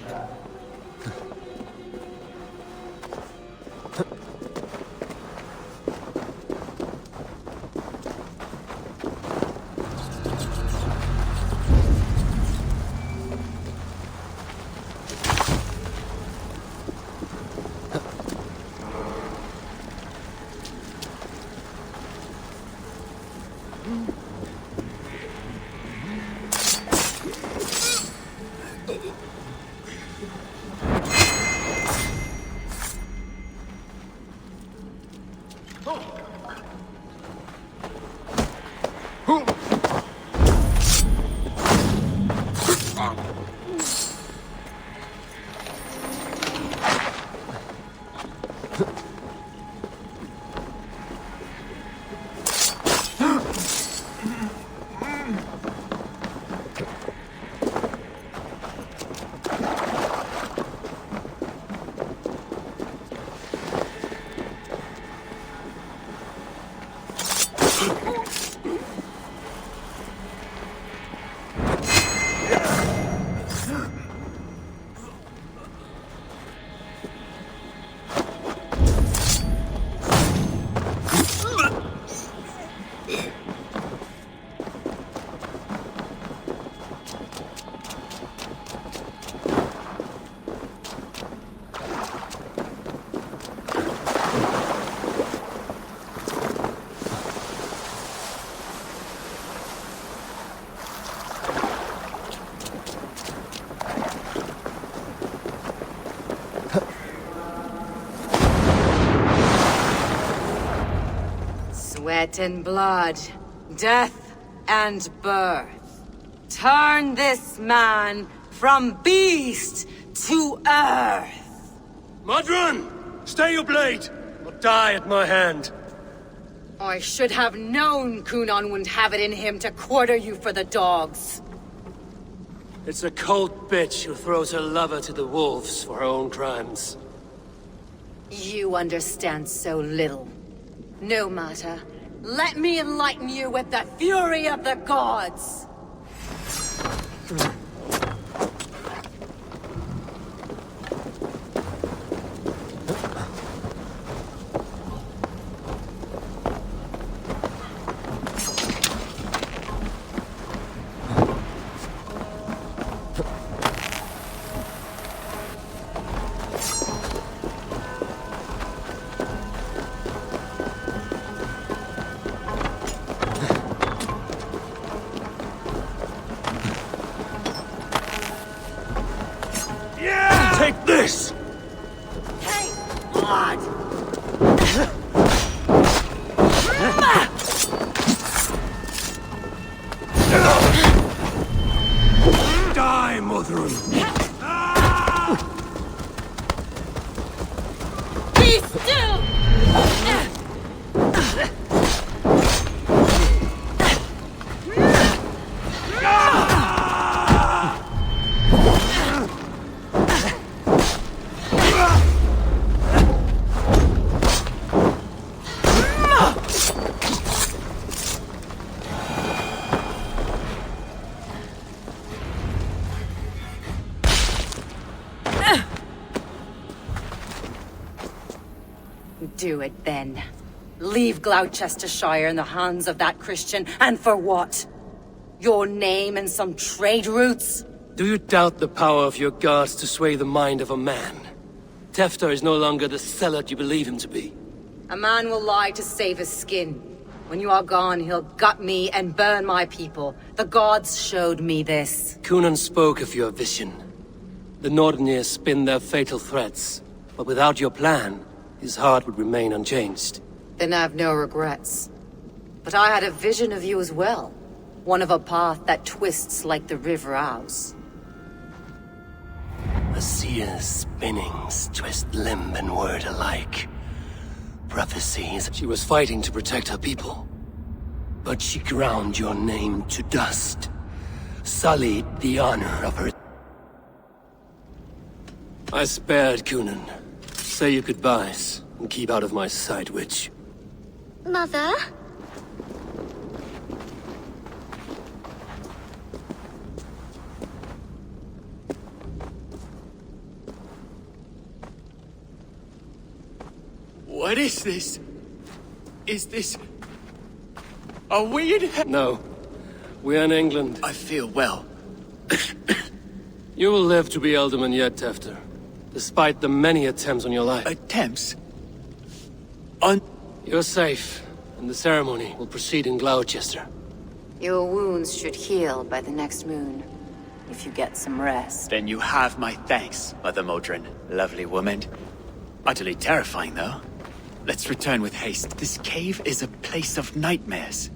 Sweat and blood, death and birth. Turn this man from beast to earth! Modron! Stay your blade, or die at my hand. I should have known Kunon wouldn't have it in him to quarter you for the dogs. It's a cold bitch who throws her lover to the wolves for her own crimes. You understand so little. No matter. Let me enlighten you with the fury of the gods! Take this! Hey, blood! Die, Modron! Be still! Do it then. Leave Gloucestershire in the hands of that Christian, and for what? Your name and some trade routes? Do you doubt the power of your gods to sway the mind of a man? Tefter is no longer the zealot you believe him to be. A man will lie to save his skin. When you are gone, he'll gut me and burn my people. The gods showed me this. Kunon spoke of your vision. The Nordenir spin their fatal threats, but without your plan, his heart would remain unchanged. Then I've no regrets. But I had a vision of you as well. One of a path that twists like the River Ouse. A seer's spinnings twist limb and word alike. Prophecies she was fighting to protect her people. But she ground your name to dust. Sullied the honor of her. I spared Kunon. Say your goodbyes, and keep out of my sight, witch. Mother? What is this? Is this... Are we in No. We're in England. I feel well. You will live to be Alderman yet, Tefter. Despite the many attempts on your life. Attempts? You're safe, and the ceremony will proceed in Gloucester. Your wounds should heal by the next moon, if you get some rest. Then you have my thanks, Mother Modron. Lovely woman. Utterly terrifying, though. Let's return with haste. This cave is a place of nightmares.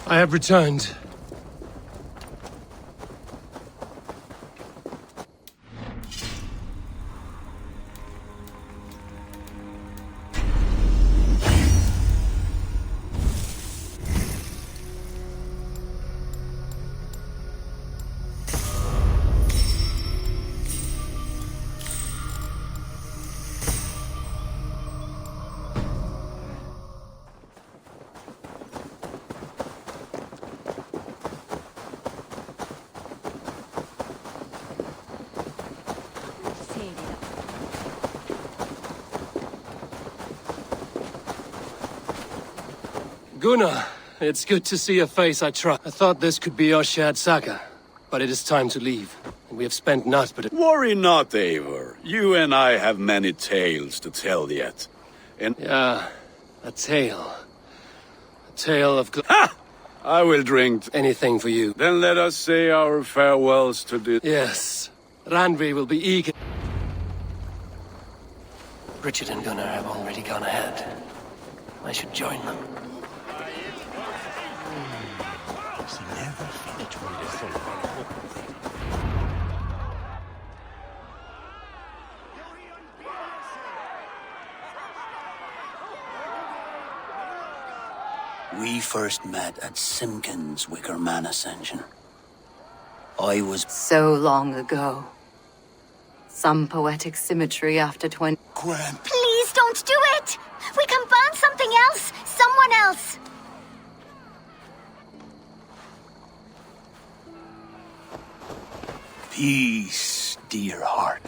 I have returned. Gunnar, it's good to see a face I trust. I thought this could be our shared saga, but it is time to leave. And we have spent not but Worry not, Eivor. You and I have many tales to tell yet. And yeah, a tale. A tale of... Ha! I will drink anything for you. Then let us say our farewells to the... Yes. Randvi will be eager. Richard and Gunnar have already gone ahead. I should join them. We first met at Simpkins' Wicker Man Ascension. I was... So long ago. Some poetic symmetry after 20... Grant. Please don't do it! We can burn something else! Someone else! Peace, dear heart.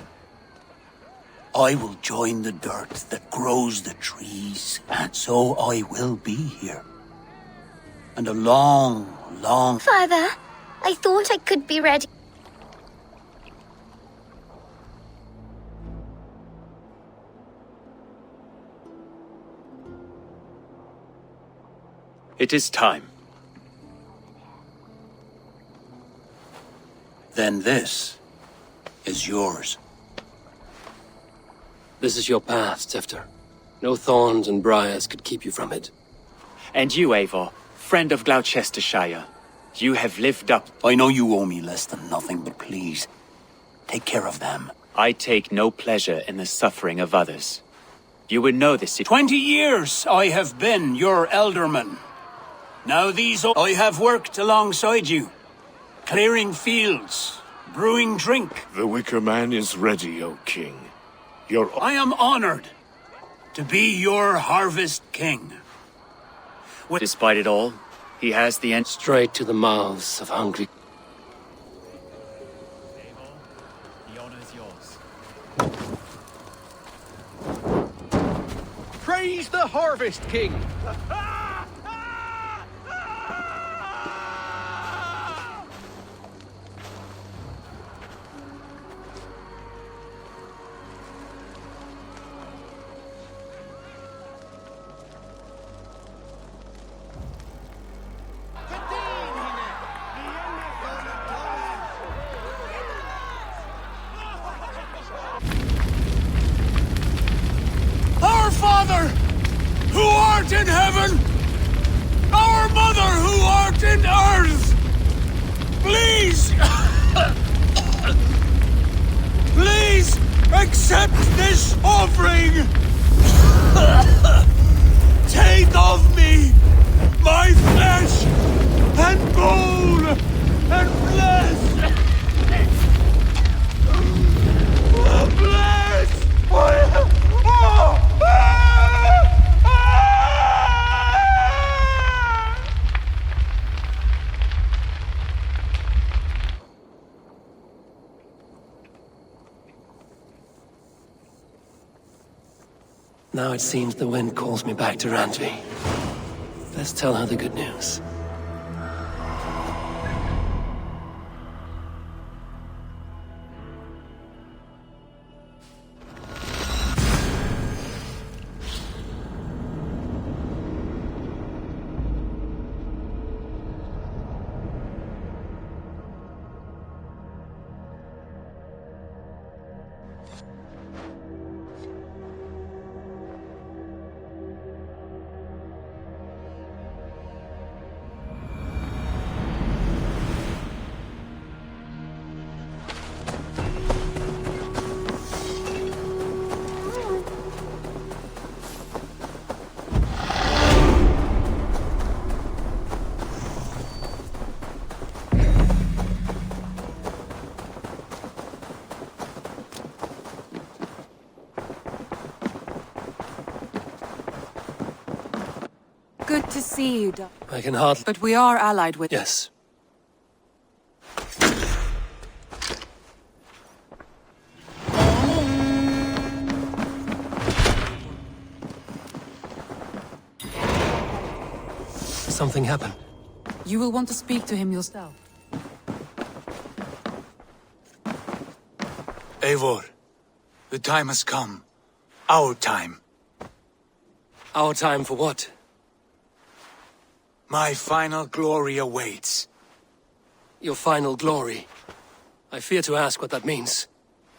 I will join the dirt that grows the trees, and so I will be here. And a long, long... Father, I thought I could be ready. It is time. Then this is yours. This is your path, Tifter. No thorns and briars could keep you from it. And you, Eivor, friend of Gloucestershire, you have lived up... I know you owe me less than nothing, but please, take care of them. I take no pleasure in the suffering of others. You would know this if... 20 years I have been your elderman. Now I have worked alongside you, clearing fields, brewing drink. The Wicker Man is ready, O King. I am honored to be your harvest king. Despite it all, he has the end... Straight to the mouths of hungry... The honor is yours. Praise the Harvest King! Our Father, who art in heaven, our Mother, who art in earth, please, please accept this offering. Take of me my flesh and bone and flesh. Bless. Now it seems the wind calls me back to Randvi. Let's tell her the good news. Good to see you, Doc. I can hardly... But we are allied with... Yes. Has something happened? You will want to speak to him yourself. Eivor, the time has come. Our time. Our time for what? My final glory awaits. Your final glory? I fear to ask what that means.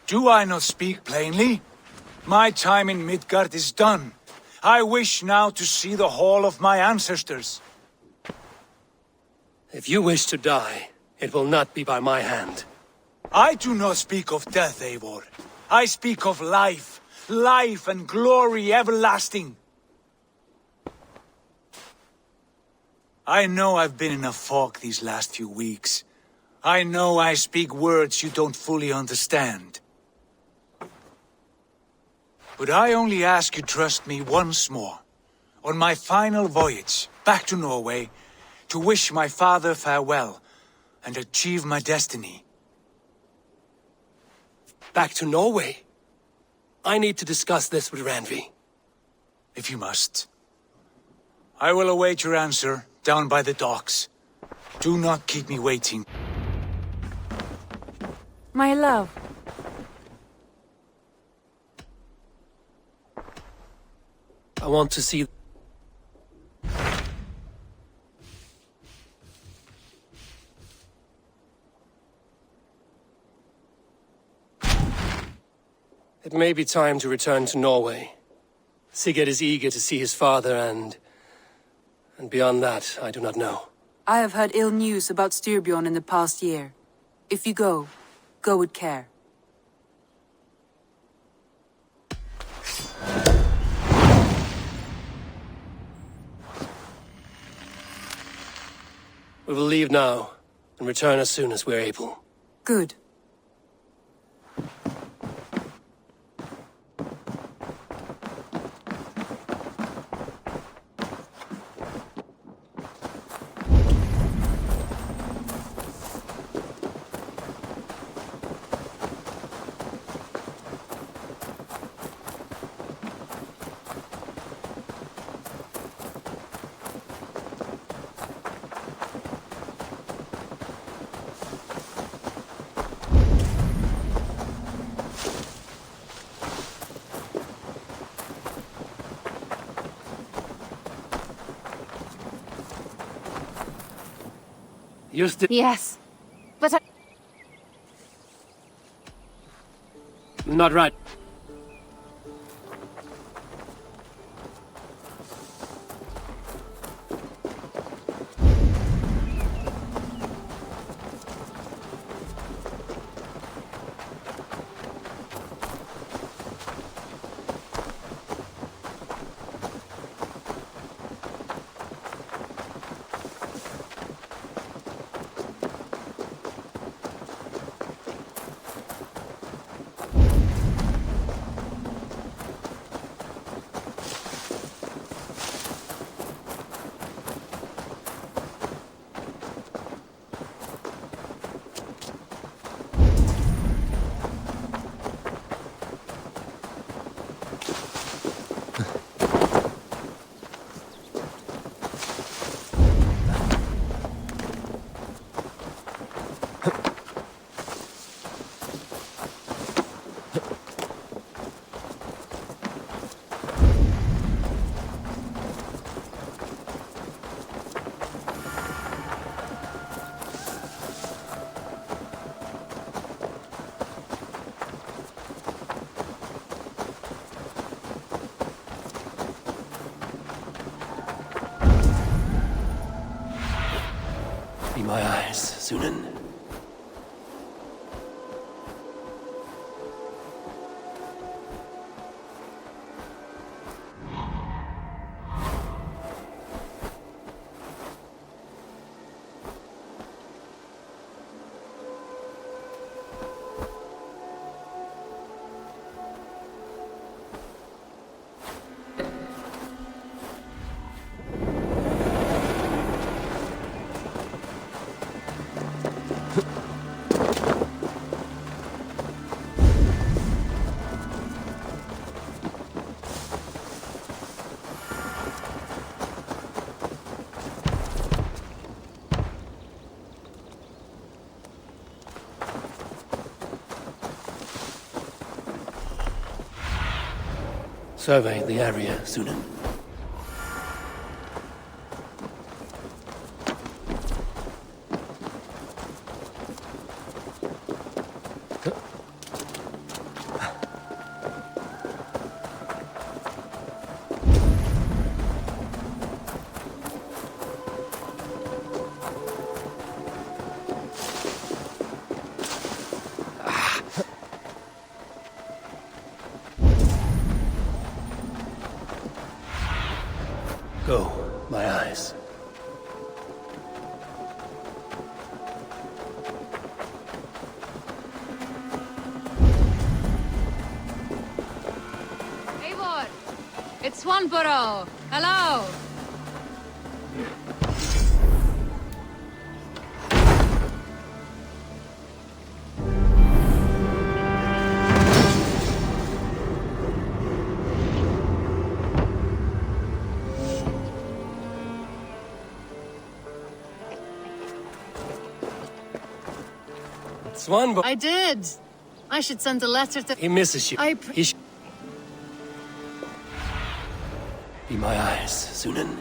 Do I not speak plainly? My time in Midgard is done. I wish now to see the hall of my ancestors. If you wish to die, it will not be by my hand. I do not speak of death, Eivor. I speak of life. Life and glory everlasting. I know I've been in a fog these last few weeks. I know I speak words you don't fully understand. But I only ask you trust me once more, on my final voyage back to Norway, to wish my father farewell and achieve my destiny. Back to Norway? I need to discuss this with Randvi. If you must. I will await your answer down by the docks. Do not keep me waiting. My love. I want to see... It may be time to return to Norway. Sigurd is eager to see his father and beyond that, I do not know. I have heard ill news about Styrbjorn in the past year. If you go, go with care. We will leave now, and return as soon as we're able. Good. Yes, but Not right. Be my eyes, Sunan. survey the area, Sunan. Go, my eyes. Eivor! It's Swanborough! Hello! Swanborough. I did. I should send a letter to... He misses you. Be my eyes, Sunan.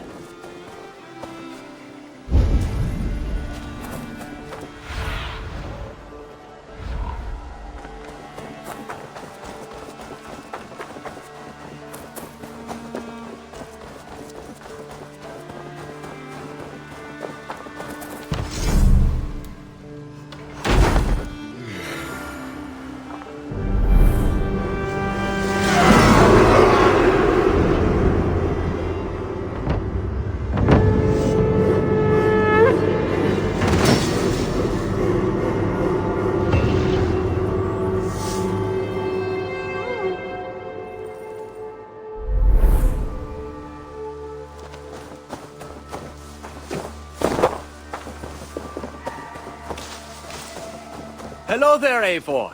Hello there, Eivor.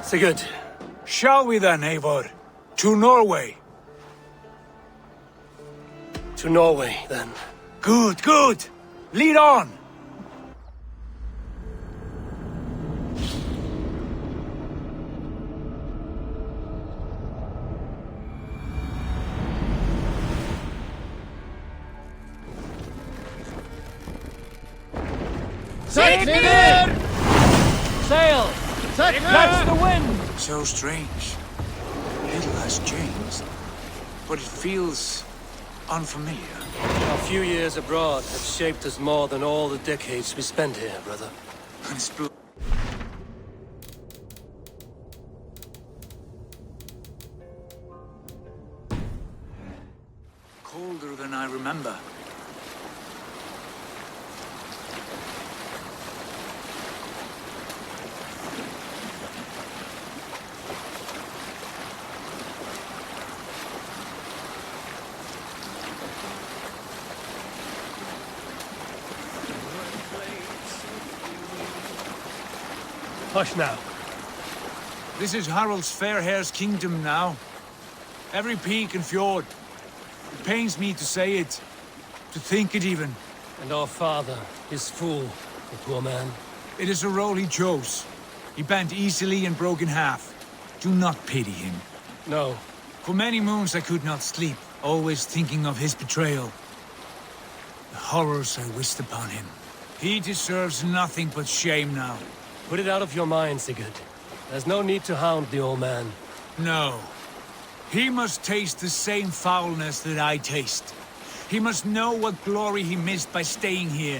Sigurd. Shall we then, Eivor? To Norway? To Norway, then. Good, good. Lead on. Set clear! Sail! Set catch the wind! So strange. Little has changed, but it feels unfamiliar. A few years abroad have shaped us more than all the decades we spent here, brother. Colder than I remember. Hush now. This is Harald's fair hair's kingdom now. Every peak and fjord. It pains me to say it, to think it even. And our father, his fool, the poor man. It is a role he chose. He bent easily and broke in half. Do not pity him. No. For many moons I could not sleep, always thinking of his betrayal. The horrors I wished upon him. He deserves nothing but shame now. Put it out of your mind, Sigurd. There's no need to hound the old man. No. He must taste the same foulness that I taste. He must know what glory he missed by staying here,